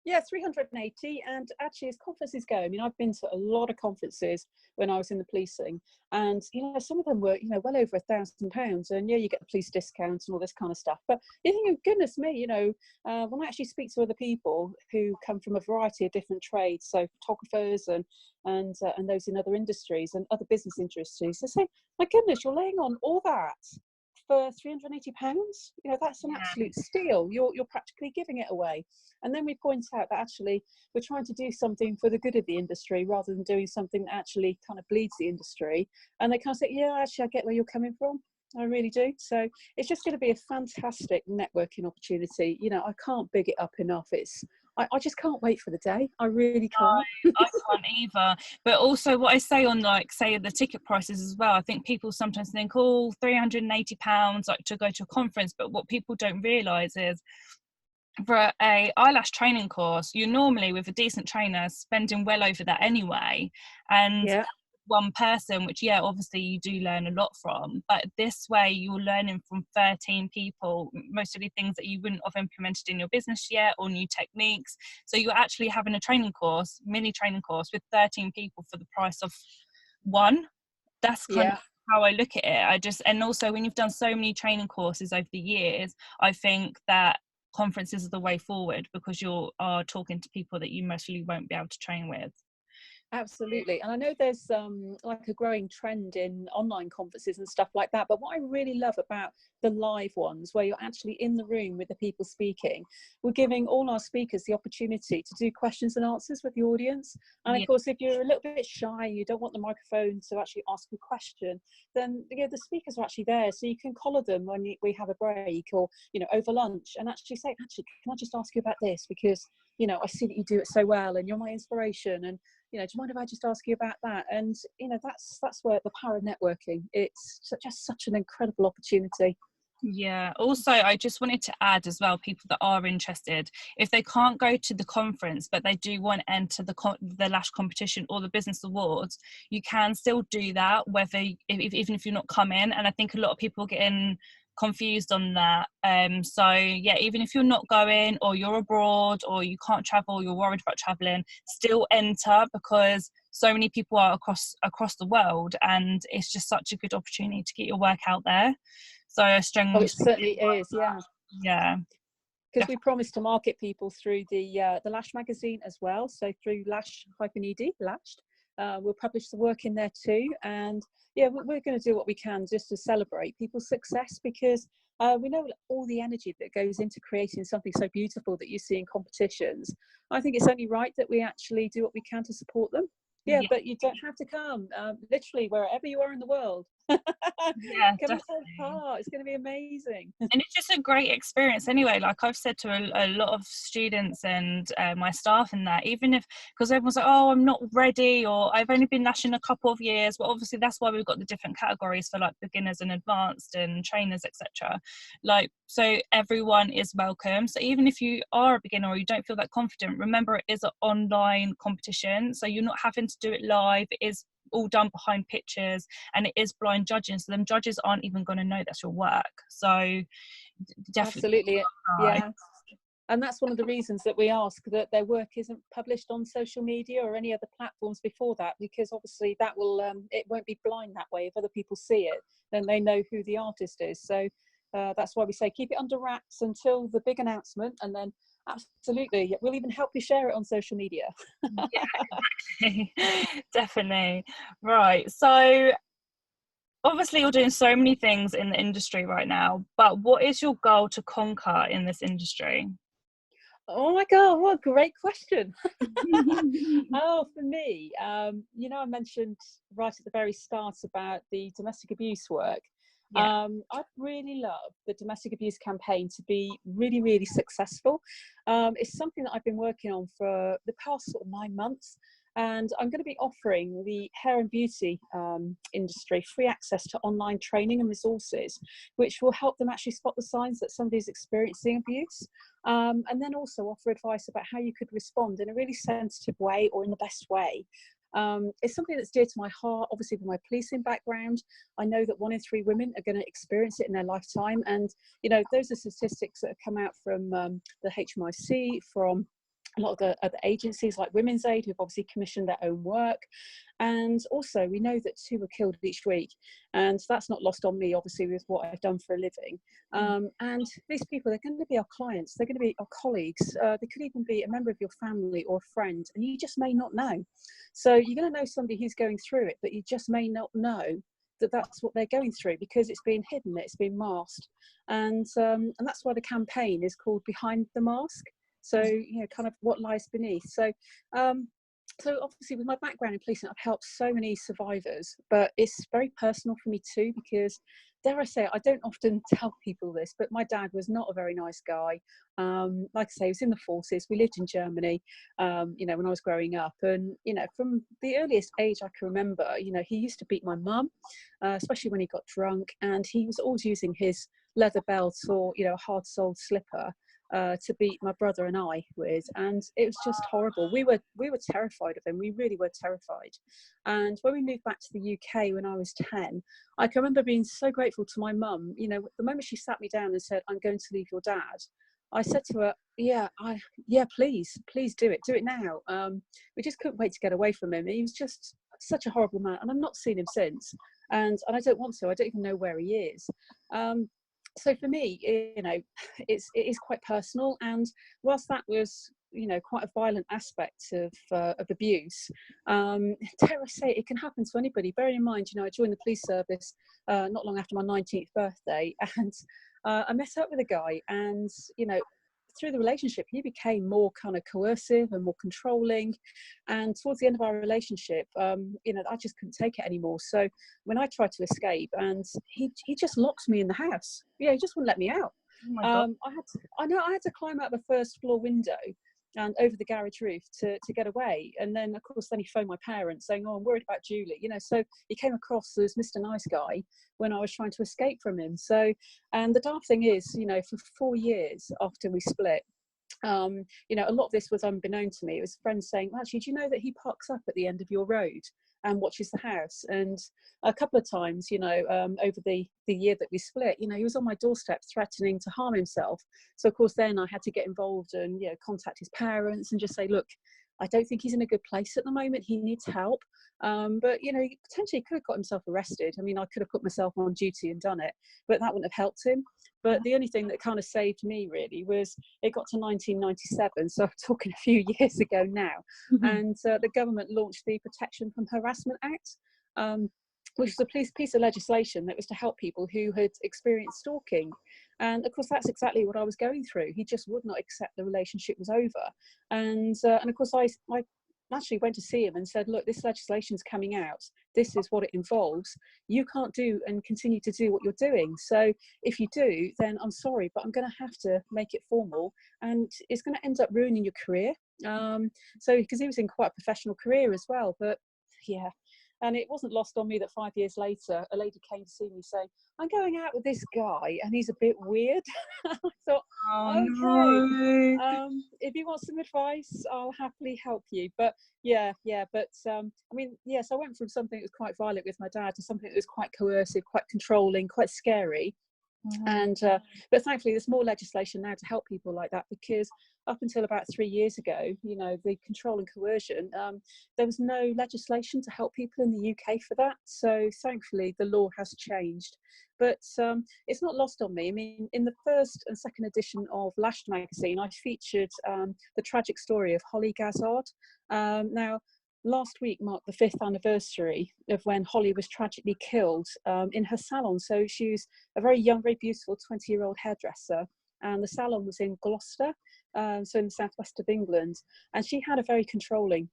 Yeah, 380. And actually, as conferences go, I mean, I've been to a lot of conferences when I was in the policing, and some of them were well over £1,000, and you get the police discounts and all this kind of stuff. But you think, oh, goodness me, when I actually speak to other people who come from a variety of different trades, so photographers and those in other industries and other business industries, they say, my goodness, you're laying on all that for £380. That's an absolute steal. You're practically giving it away. And then we point out that actually we're trying to do something for the good of the industry rather than doing something that actually kind of bleeds the industry. And they kind of say, yeah, actually I get where you're coming from. I really do. So it's just going to be a fantastic networking opportunity. I can't big it up enough. I just can't wait for the day. I really can't. I can't either. But also what I say on, say the ticket prices as well, I think people sometimes think, oh, £380 to go to a conference. But what people don't realise is, for a eyelash training course, you're normally, with a decent trainer, spending well over that anyway. And one person, which obviously you do learn a lot from, but this way you're learning from 13 people, mostly things that you wouldn't have implemented in your business yet, or new techniques. So you're actually having a mini training course with 13 people for the price of one. That's kind of how I look at it. And also when you've done so many training courses over the years, I think that conferences are the way forward, because you are talking to people that you mostly won't be able to train with. Absolutely. And I know there's like a growing trend in online conferences and stuff like that. But what I really love about the live ones, where you're actually in the room with the people speaking, we're giving all our speakers the opportunity to do questions and answers with the audience. And of course, if you're a little bit shy, you don't want the microphone to actually ask a question, then the speakers are actually there. So you can collar them when we have a break, or, over lunch, and actually say, can I just ask you about this? Because, I see that you do it so well and you're my inspiration. And do you mind if I just ask you about that? And that's where the power of networking, it's just such an incredible opportunity. Also, I just wanted to add as well, people that are interested, if they can't go to the conference but they do want to enter the lash competition or the business awards, you can still do that, even if you're not coming. And I think a lot of people get in confused on that. So yeah, even if you're not going, or you're abroad, or you can't travel, you're worried about traveling, still enter, because so many people are across the world, and it's just such a good opportunity to get your work out there. So I Oh, it certainly is, yeah. yeah, Because we promised to market people through the Lash magazine as well. So through Lash-Ed, Lashed, we'll publish the work in there too. And yeah, we're going to do what we can just to celebrate people's success, because we know all the energy that goes into creating something so beautiful that you see in competitions. I think it's only right that we actually do what we can to support them. Yeah, but you don't have to come, literally wherever you are in the world. yeah, Come and definitely. take part. It's going to be amazing. And it's just a great experience anyway. Like I've said to a lot of students and my staff and that, even if, because everyone's like, oh, I'm not ready, or I've only been lashing a couple of years. Well, obviously that's why we've got the different categories for like beginners and advanced and trainers, etc. Like, so everyone is welcome. So even if you are a beginner or you don't feel that confident, remember it is an online competition, so you're not having to do it live. It is all done behind pictures, and it is blind judging, so them judges aren't even going to know that's your work. So definitely. Absolutely, yeah. And that's one of the reasons that we ask that their work isn't published on social media or any other platforms before that, because obviously that will it won't be blind that way. If other people see it, then they know who the artist is. So that's why we say keep it under wraps until the big announcement, and then absolutely we'll even help you share it on social media. Yeah, definitely. Right, so obviously you're doing so many things in the industry right now, but what is your goal to conquer in this industry? Oh my God, what a great question. Oh, for me, you know, I mentioned right at the very start about the domestic abuse work. Yeah. I'd really love the domestic abuse campaign to be really, really successful. It's something that I've been working on for the past sort of 9 months. And I'm going to be offering the hair and beauty industry free access to online training and resources, which will help them actually spot the signs that somebody's experiencing abuse. And then also offer advice about how you could respond in a really sensitive way or in the best way. It's something that's dear to my heart. Obviously, with my policing background, I know that 1 in 3 women are going to experience it in their lifetime. And, you know, those are statistics that have come out from the HMIC, from a lot of the other agencies like Women's Aid, who've obviously commissioned their own work. And also we know that 2 are killed each week, and that's not lost on me, obviously, with what I've done for a living. And these people, they're going to be our clients, they're going to be our colleagues, they could even be a member of your family or a friend, and you just may not know. So you're going to know somebody who's going through it, but you just may not know that that's what they're going through, because it's been hidden, it's been masked. And that's why the campaign is called Behind the Mask. So, you know, kind of what lies beneath. So so obviously with my background in policing, I've helped so many survivors, but it's very personal for me too, because dare I say, I don't often tell people this, but my dad was not a very nice guy. Like I say, he was in the forces. We lived in Germany, you know, when I was growing up. And, you know, from the earliest age I can remember, you know, he used to beat my mum, especially when he got drunk. And he was always using his leather belt or, you know, a hard-soled slipper to beat my brother and I with, and it was just horrible. We were terrified of him. We really were terrified. And when we moved back to the UK when I was 10, I can remember being so grateful to my mum. You know, the moment she sat me down and said, "I'm going to leave your dad," I said to her, "Yeah, please do it now." We just couldn't wait to get away from him. He was just such a horrible man, and I've not seen him since. And I don't want to. I don't even know where he is. So for me, you know, it is quite personal. And whilst that was, you know, quite a violent aspect of abuse, dare I say, it can happen to anybody. Bearing in mind, you know, I joined the police service not long after my 19th birthday, and I met up with a guy, and, you know, through the relationship, he became more kind of coercive and more controlling. And towards the end of our relationship, you know, I just couldn't take it anymore. So when I tried to escape, and he just locked me in the house. Yeah, he just wouldn't let me out. Oh my God. I had to climb out the first floor window and over the garage roof to get away. And then, of course, then he phoned my parents saying, "Oh, I'm worried about Julie." You know, so he came across as Mr. Nice Guy when I was trying to escape from him. So, and the daft thing is, you know, for 4 years after we split, you know, a lot of this was unbeknown to me. It was friends saying, "Actually, do you know that he parks up at the end of your road?" and watches the house. And a couple of times, over the year that we split, he was on my doorstep threatening to harm himself. So of course then I had to get involved and contact his parents and just say, look, I don't think he's in a good place at the moment. He needs help. But he potentially could have got himself arrested. I mean, I could have put myself on duty and done it, but that wouldn't have helped him. But the only thing that kind of saved me really was it got to 1997, so I'm talking a few years ago now, and the government launched the Protection from Harassment Act, which was a piece of legislation that was to help people who had experienced stalking. And of course, that's exactly what I was going through. He just would not accept the relationship was over. And of course, I actually went to see him and said, look, this legislation's coming out. This is what it involves. You can't do and continue to do what you're doing. So if you do, then I'm sorry, but I'm going to have to make it formal, and it's going to end up ruining your career. So because he was in quite a professional career as well, but yeah. And it wasn't lost on me that 5 years later, a lady came to see me saying, I'm going out with this guy and he's a bit weird. I thought, okay, if you want some advice, I'll happily help you. But so I went from something that was quite violent with my dad to something that was quite coercive, quite controlling, quite scary. And but thankfully there's more legislation now to help people like that, because up until about 3 years ago, the control and coercion, there was no legislation to help people in the UK for that. So thankfully the law has changed, but it's not lost on me. I mean, in the first and second edition of Lash-Ed Magazine, I featured the tragic story of Holly Gazzard. Now, last week marked the 5th anniversary of when Holly was tragically killed in her salon. So she was a very young, very beautiful 20-year-old hairdresser, and the salon was in Gloucester, so in the southwest of England. And she had a very controlling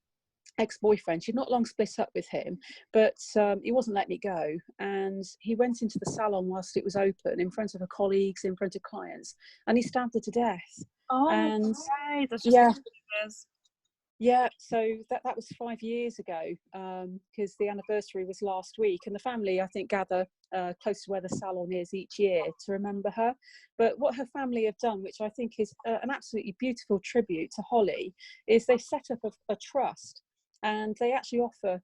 ex-boyfriend. She'd not long split up with him, but he wasn't letting me go. And he went into the salon whilst it was open, in front of her colleagues, in front of clients, and he stabbed her to death. Oh, and right. That's just yeah, so that was 5 years ago, because the anniversary was last week, and the family, I think, gather close to where the salon is each year to remember her. But what her family have done, which I think is an absolutely beautiful tribute to Holly, is they set up a trust, and they actually offer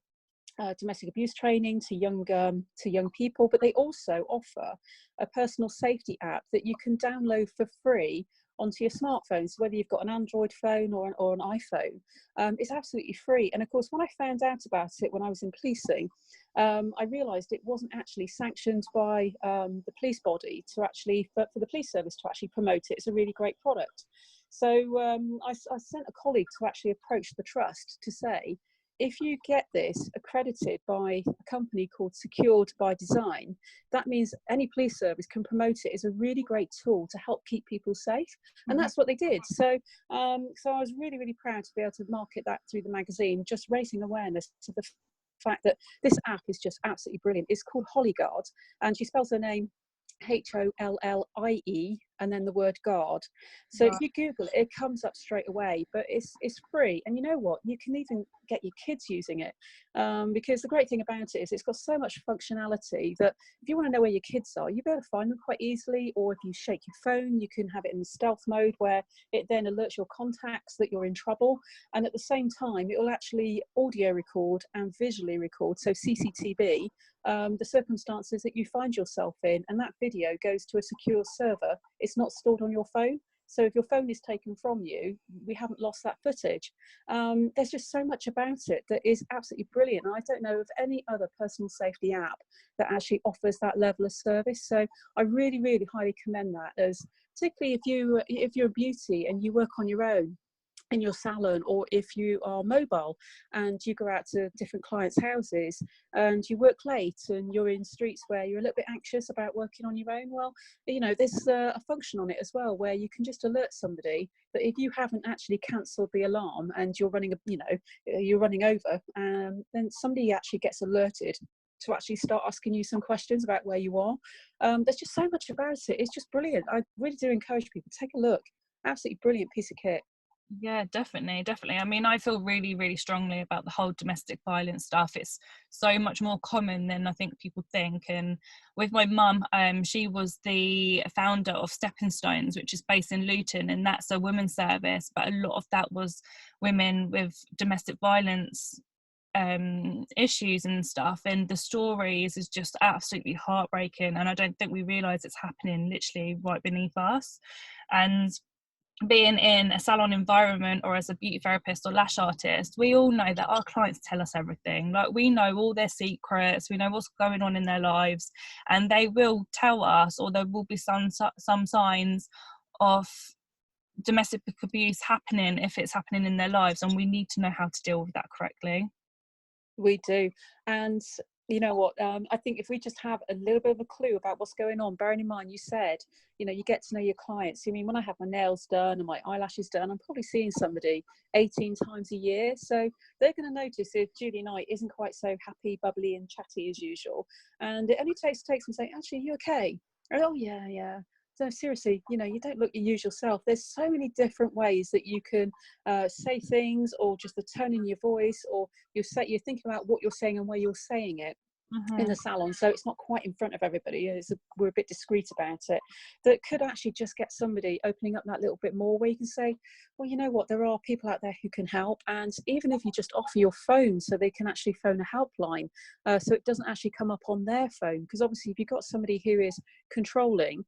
domestic abuse training to young people, but they also offer a personal safety app that you can download for free onto your smartphone. So whether you've got an Android phone or an iPhone, it's absolutely free. And of course, when I found out about it when I was in policing, I realised it wasn't actually sanctioned by the police body to actually, for the police service to actually promote it. It's a really great product. So I sent a colleague to actually approach the trust to say, if you get this accredited by a company called Secured by Design, that means any police service can promote it as a really great tool to help keep people safe. And that's what they did. So so I was really, really proud to be able to market that through the magazine, just raising awareness to the fact that this app is just absolutely brilliant. It's called Hollyguard, and she spells her name Hollie, and then the word guard. So if you Google it, it comes up straight away, but it's free. And you know what, you can even get your kids using it, because the great thing about it is it's got so much functionality that if you want to know where your kids are, you'll be able to find them quite easily. Or if you shake your phone, you can have it in stealth mode, where it then alerts your contacts that you're in trouble, and at the same time it will actually audio record and visually record, so CCTV, the circumstances that you find yourself in, and that video goes to a secure server. It's not stored on your phone. So if your phone is taken from you, we haven't lost that footage. There's just so much about it that is absolutely brilliant. And I don't know of any other personal safety app that actually offers that level of service. So I really, really highly commend that, as particularly if you're a beauty and you work on your own in your salon, or if you are mobile and you go out to different clients' houses and you work late and you're in streets where you're a little bit anxious about working on your own, well, there's a function on it as well where you can just alert somebody that if you haven't actually cancelled the alarm and you're running over, then somebody actually gets alerted to actually start asking you some questions about where you are. There's just so much about it. It's just brilliant. I really do encourage people to take a look. Absolutely brilliant piece of kit. Yeah, definitely. I mean, I feel really, really strongly about the whole domestic violence stuff. It's so much more common than I think people think. And with my mum, she was the founder of Stepping Stones, which is based in Luton, and that's a women's service. But a lot of that was women with domestic violence issues and stuff, and the stories is just absolutely heartbreaking, and I don't think we realize it's happening literally right beneath us. And being in a salon environment, or as a beauty therapist or lash artist, we all know that our clients tell us everything. Like, we know all their secrets, we know what's going on in their lives, and they will tell us, or there will be some signs of domestic abuse happening if it's happening in their lives, and we need to know how to deal with that correctly. We do. And you know what, I think if we just have a little bit of a clue about what's going on, bearing in mind you said, you know, you get to know your clients. I mean, when I have my nails done and my eyelashes done, I'm probably seeing somebody 18 times a year, so they're going to notice if Julie Knight isn't quite so happy, bubbly and chatty as usual. And it only takes them saying, actually, are you okay? Oh yeah. So seriously, you know, you don't look your usual self. There's so many different ways that you can say things, or just the tone in your voice, or you're thinking about what you're saying and where you're saying it in the salon, so it's not quite in front of everybody. We're a bit discreet about it. That could actually just get somebody opening up that little bit more, where you can say, well, you know what, there are people out there who can help. And even if you just offer your phone, so they can actually phone a helpline, so it doesn't actually come up on their phone, because obviously if you've got somebody who is controlling,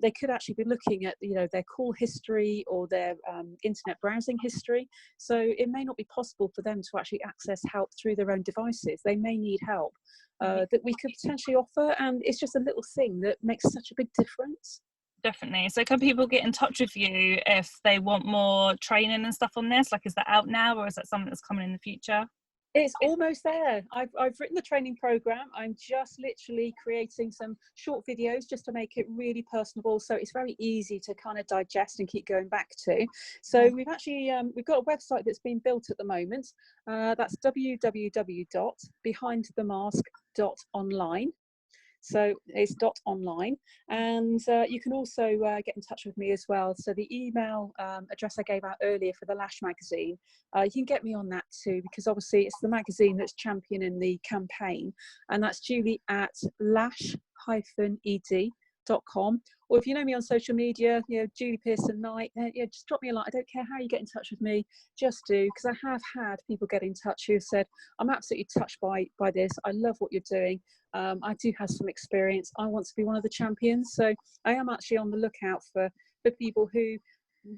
they could actually be looking at, you know, their call history or their internet browsing history. So it may not be possible for them to actually access help through their own devices. They may need help that we could potentially offer, and it's just a little thing that makes such a big difference. Definitely. So can people get in touch with you if they want more training and stuff on this? Like, is that out now, or is that something that's coming in the future? It's almost there. I've written the training program. I'm just literally creating some short videos just to make it really personable, so it's very easy to kind of digest and keep going back to. So we've actually we've got a website that's been built at the moment. That's www.behindthemask.online. So it's .online, and you can also get in touch with me as well. So the email address I gave out earlier for the Lash magazine, you can get me on that too, because obviously it's the magazine that's championing the campaign, and that's Julie at lash-ed.com. Or if you know me on social media, you know, Julie Pearson Knight, yeah, just drop me a line. I don't care how you get in touch with me, just do, because I have had people get in touch who have said, I'm absolutely touched by this. I love what you're doing. I do have some experience. I want to be one of the champions. So I am actually on the lookout for people who,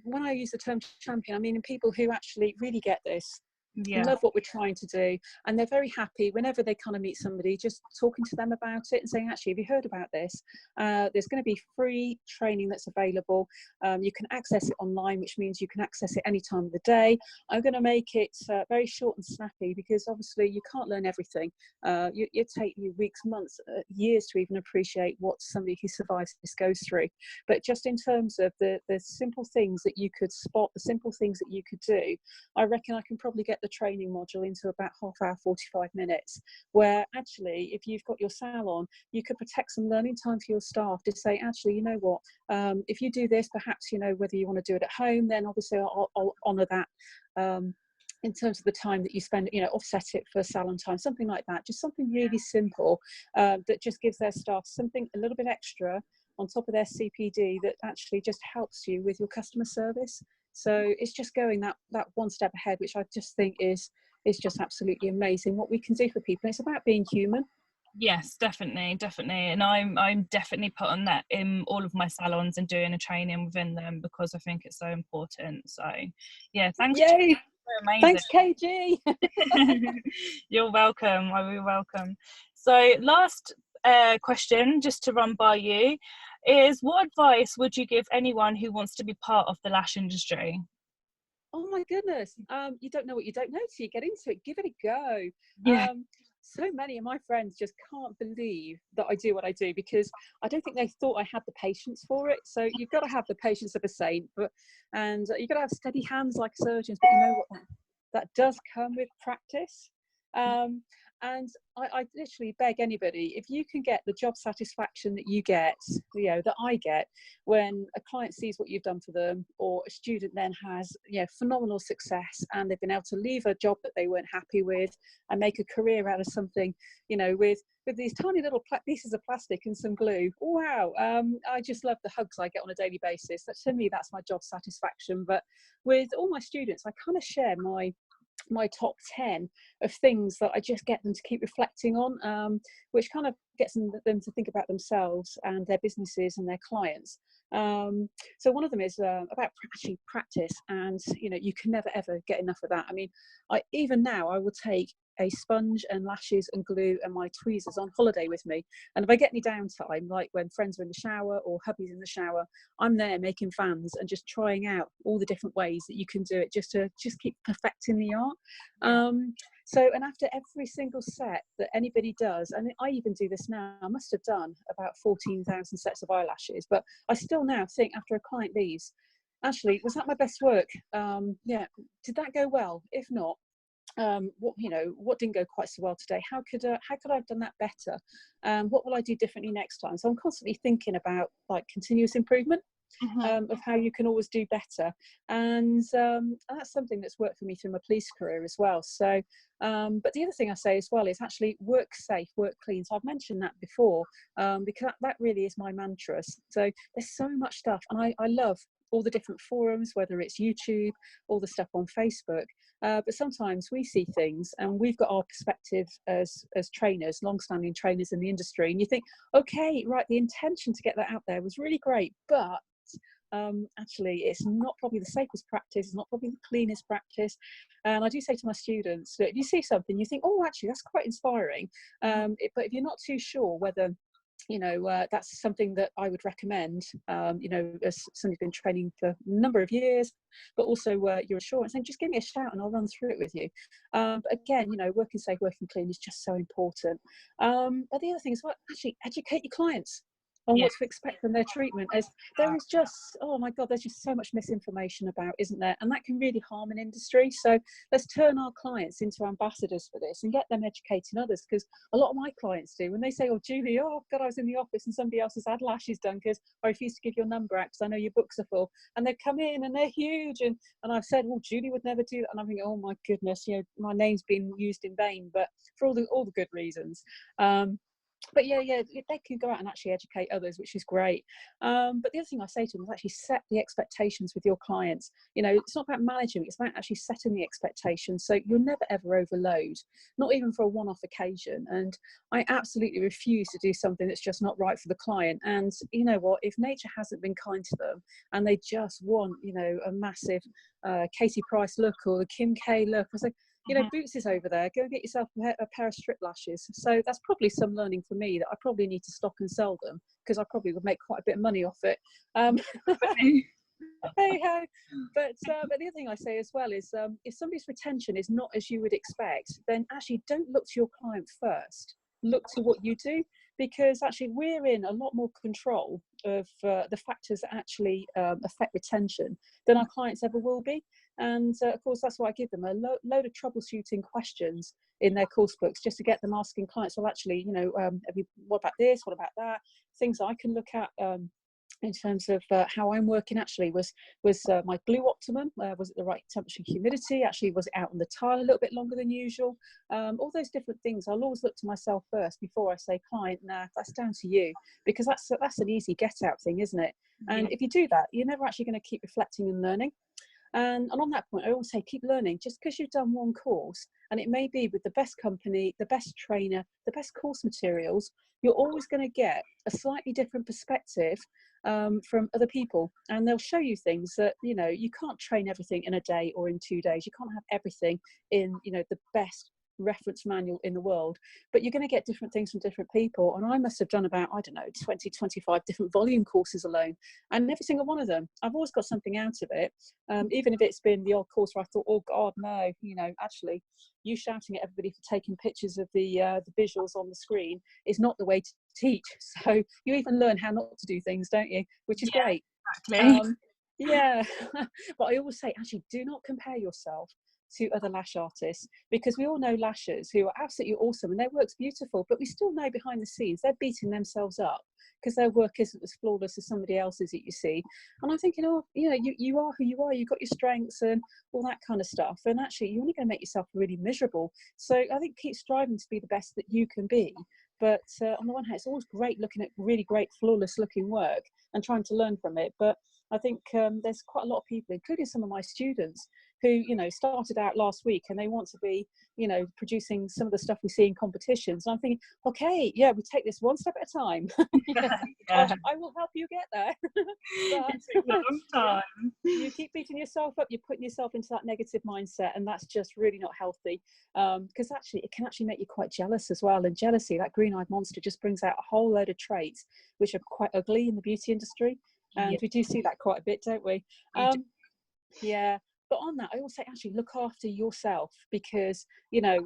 when I use the term champion, I mean people who actually really get this. Yeah. Love what we're trying to do, and they're very happy whenever they kind of meet somebody, just talking to them about it and saying, actually, have you heard about this? There's going to be free training that's available. You can access it online, which means you can access it any time of the day. I'm going to make it very short and snappy, because obviously you can't learn everything. It take you weeks, months, years to even appreciate what somebody who survives this goes through. But just in terms of the simple things that you could spot, the simple things that you could do, I reckon I can probably get the training module into about half hour, 45 minutes, where actually if you've got your salon, you could protect some learning time for your staff to say, actually, you know what, if you do this, perhaps, you know, whether you want to do it at home, then obviously I'll honour that. In terms of the time that you spend, you know, offset it for salon time, something like that. Just something really simple that just gives their staff something a little bit extra on top of their CPD that actually just helps you with your customer service. So it's just going that one step ahead, which I just think is just absolutely amazing what we can do for people. It's about being human. Yes, definitely, and I'm definitely putting that in all of my salons and doing a training within them, because I think it's so important. So yeah, thanks. Yay! Amazing. Thanks, KG. You're welcome. You're welcome. So last question, just to run by you, is what advice would you give anyone who wants to be part of the lash industry? Oh my goodness. You don't know what you don't know till you get into it. Give it a go. Yeah. So many of my friends just can't believe that I do what I do, because I don't think they thought I had the patience for it. So you've got to have the patience of a saint, and you've got to have steady hands like surgeons. But you know what? That does come with practice. And I literally beg anybody, if you can get the job satisfaction that you get, you know, that I get when a client sees what you've done for them, or a student then has, you know, phenomenal success, and they've been able to leave a job that they weren't happy with and make a career out of something, you know, with these tiny little pieces of plastic and some glue. Wow. I just love the hugs I get on a daily basis. To me, that's my job satisfaction. But with all my students, I kind of share my my top 10 of things that I just get them to keep reflecting on, which kind of gets them to think about themselves and their businesses and their clients. So one of them is about actually practice, and you can never ever get enough of that. I mean, even now I will take a sponge and lashes and glue and my tweezers on holiday with me, and if I get any downtime, like when friends are in the shower or hubby's in the shower, I'm there making fans and just trying out all the different ways that you can do it, just to keep perfecting the art. And after every single set that anybody does, and I even do this now, I must have done about 14,000 sets of eyelashes, but I still now think, after a client leaves, actually, was that my best work? Did that go well? If not, what didn't go quite so well today? How could I have done that better? What will I do differently next time? So I'm constantly thinking about like continuous improvement. Of how you can always do better, and that's something that's worked for me through my police career as well. So but the other thing I say as well is actually work safe, work clean. So I've mentioned that before, because that really is my mantra. So there's so much stuff, and I love all the different forums, whether it's YouTube, all the stuff on Facebook, but sometimes we see things and we've got our perspective as trainers, long-standing trainers in the industry, and you think, okay, right, the intention to get that out there was really great, but actually it's not probably the safest practice, it's not probably the cleanest practice. And I do say to my students that if you see something you think, oh, actually that's quite inspiring, but if you're not too sure whether that's something that I would recommend, as somebody who's been training for a number of years, but also you're assured, saying, just give me a shout and I'll run through it with you. But again, working safe, working clean is just so important. But the other thing is, actually educate your clients on what to expect from their treatment. As there is just, oh my God, there's just so much misinformation about, isn't there? And that can really harm an industry. So let's turn our clients into ambassadors for this and get them educating others, because a lot of my clients do. When they say, oh, Julie, oh God, I was in the office and somebody else has had lashes done because I refused to give your number out because I know your books are full. And they've come in and they're huge. And I've said, well, Julie would never do that. And I'm thinking, oh my goodness, my name's been used in vain, but for all the good reasons. But they can go out and actually educate others, which is great. But the other thing I say to them is actually set the expectations with your clients. It's not about managing, it's about actually setting the expectations, so you'll never ever overload, not even for a one-off occasion. And I absolutely refuse to do something that's just not right for the client. And you know what, if nature hasn't been kind to them and they just want a massive Katie Price look or the Kim K look, I say, Boots is over there, go get yourself a pair of strip lashes. So that's probably some learning for me, that I probably need to stock and sell them, because I probably would make quite a bit of money off it. Hey ho. But the other thing I say as well is, if somebody's retention is not as you would expect, then actually don't look to your client first, look to what you do, because actually we're in a lot more control of the factors that actually affect retention than our clients ever will be. And of course, that's why I give them a load of troubleshooting questions in their course books, just to get them asking clients, well, actually, what about this? What about that? Things I can look at in terms of how I'm working. Actually, was my glue optimum? Was it the right temperature and humidity? Actually, was it out on the tile a little bit longer than usual? All those different things. I'll always look to myself first before I say, client, nah, that's down to you, because that's an easy get out thing, isn't it? And if you do that, you're never actually going to keep reflecting and learning. And on that point, I always say, keep learning. Just because you've done one course, and it may be with the best company, the best trainer, the best course materials, you're always going to get a slightly different perspective from other people, and they'll show you things that you can't train everything in a day or in 2 days. You can't have everything in the best reference manual in the world, but you're going to get different things from different people. And I must have done about, 20-25 different volume courses alone, and every single one of them I've always got something out of it, even if it's been the odd course where I thought, oh God, no, actually you shouting at everybody for taking pictures of the visuals on the screen is not the way to teach. So you even learn how not to do things, don't you, which is great. Exactly. But I always say, actually, do not compare yourself to other lash artists, because we all know lashers who are absolutely awesome and their work's beautiful, but we still know behind the scenes they're beating themselves up because their work isn't as flawless as somebody else's that you see. And I'm thinking, you are who you are, you've got your strengths and all that kind of stuff, and actually you're only going to make yourself really miserable. So I think keep striving to be the best that you can be. But on the one hand, it's always great looking at really great flawless looking work and trying to learn from it. But I think there's quite a lot of people, including some of my students, who, you know, started out last week and they want to be, you know, producing some of the stuff we see in competitions. And I'm thinking, okay, yeah, we take this one step at a time. Yeah. I will help you get there. But It took a long time. you keep beating yourself up, you're putting yourself into that negative mindset, and that's just really not healthy, because actually it can actually make you quite jealous as well. And jealousy, that green-eyed monster, just brings out a whole load of traits which are quite ugly in the beauty industry, and we do see that quite a bit, don't we? Yeah, but on that, I always say actually look after yourself, because, you know,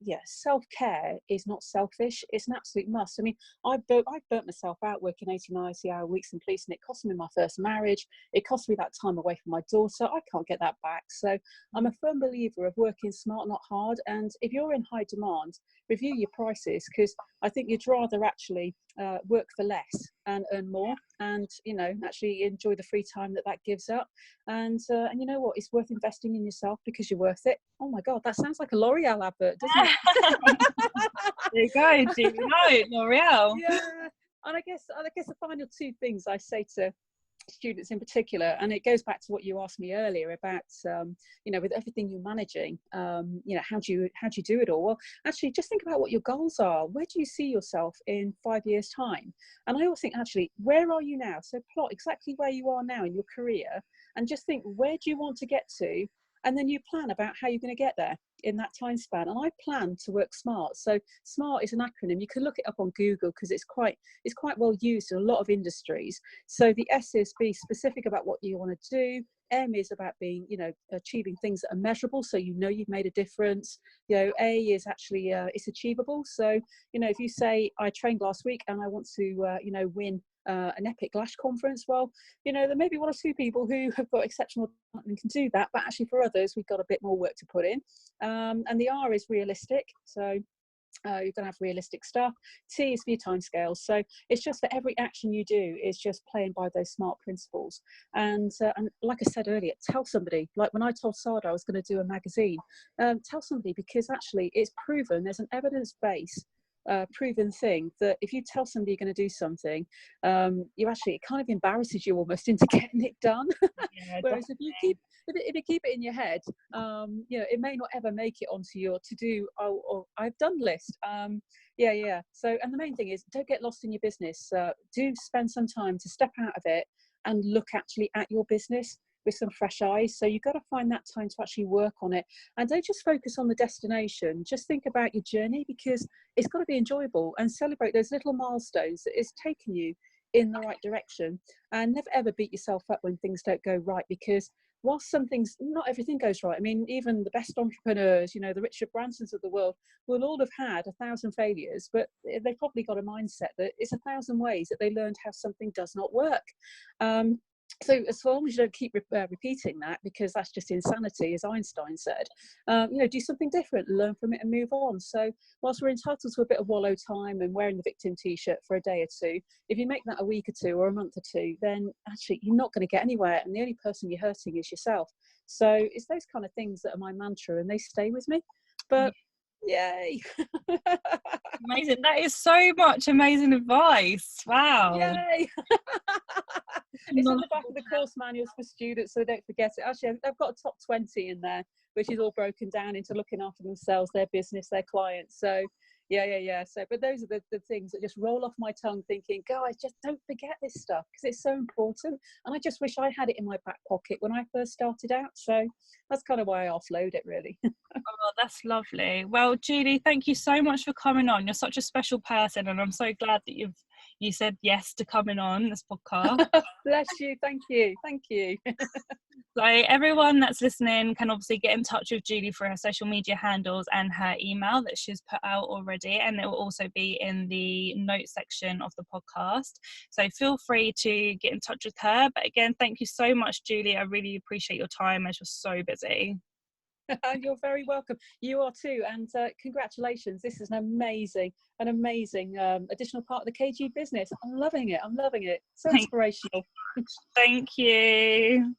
yeah, self-care is not selfish, it's an absolute must. I mean, I burnt myself out working 80, 90-hour weeks in police, and it cost me my first marriage, it cost me that time away from my daughter. I can't get that back. So I'm a firm believer of working smart, not hard. And if you're in high demand, review your prices, because I think you'd rather actually work for less and earn more, and, you know, actually enjoy the free time that gives up. And you know what, it's worth investing in yourself because you're worth it. Oh my god, that sounds like a L'Oreal advert, doesn't it? There you go, Julie. No, L'Oreal. Yeah. And I guess the final two things I say to students in particular, and it goes back to what you asked me earlier about, you know, with everything you're managing, you know, how do you do it all? Well, actually, just think about what your goals are. Where do you see yourself in 5 years' time? And I always think, actually, where are you now? So plot exactly where you are now in your career, and just think, where do you want to get to? And then you plan about how you're going to get there in that time span. And I plan to work SMART. So SMART is an acronym. You can look it up on Google because it's quite well used in a lot of industries. So the S is be specific about what you want to do. M is about being, you know, achieving things that are measurable, so you know you've made a difference. You know, A is actually it's achievable. So, you know, if you say, I trained last week and I want to you know, win an epic lash conference, well, you know, there may be one or two people who have got exceptional talent and can do that, but actually for others we've got a bit more work to put in. And the R is realistic. So you're going to have realistic stuff. T is for your timescales. So it's just for every action you do is just playing by those SMART principles. And like I said earlier, tell somebody. Like when I told Sada I was going to do a magazine, tell somebody, because actually it's proven, there's an evidence-based proven thing that if you tell somebody you're going to do something, you actually, it kind of embarrasses you almost into getting it done. Yeah, Whereas if you keep it in your head, you know, it may not ever make it onto your to do or I've done list. Yeah. So, and the main thing is, don't get lost in your business. Do spend some time to step out of it and look actually at your business with some fresh eyes. So you've got to find that time to actually work on it, and don't just focus on the destination. Just think about your journey, because it's got to be enjoyable, and celebrate those little milestones that it's taken you in the right direction. And never ever beat yourself up when things don't go right, because whilst some things, not everything goes right. I mean, even the best entrepreneurs, you know, the Richard Bransons of the world, will all have had 1,000 failures, but they've probably got a mindset that it's 1,000 ways that they learned how something does not work. So as long as you don't keep repeating that, because that's just insanity, as Einstein said, you know, do something different, learn from it and move on. So whilst we're entitled to a bit of wallow time and wearing the victim t-shirt for a day or two, if you make that a week or two or a month or two, then actually you're not going to get anywhere, and the only person you're hurting is yourself. So it's those kind of things that are my mantra, and they stay with me. But yay. Amazing. That is so much amazing advice. Wow. Yay. It's on the back of the course manuals for students, so don't forget it. Actually, I've got a top 20 in there, which is all broken down into looking after themselves, their business, their clients. So yeah. So, but those are the things that just roll off my tongue, thinking, guys, just don't forget this stuff, because it's so important. And I just wish I had it in my back pocket when I first started out. So that's kind of why I offload it, really. Oh, that's lovely. Well, Julie, thank you so much for coming on. You're such a special person, and I'm so glad that you said yes to coming on this podcast. Bless you. Thank you. So everyone that's listening can obviously get in touch with Julie for her social media handles and her email that she's put out already, and it will also be in the notes section of the podcast. So feel free to get in touch with her. But again, thank you so much, Julie. I really appreciate your time, as you're so busy. You're very welcome. You are too, and congratulations. This is an amazing additional part of the KG business. I'm loving it. So inspirational. Thank you.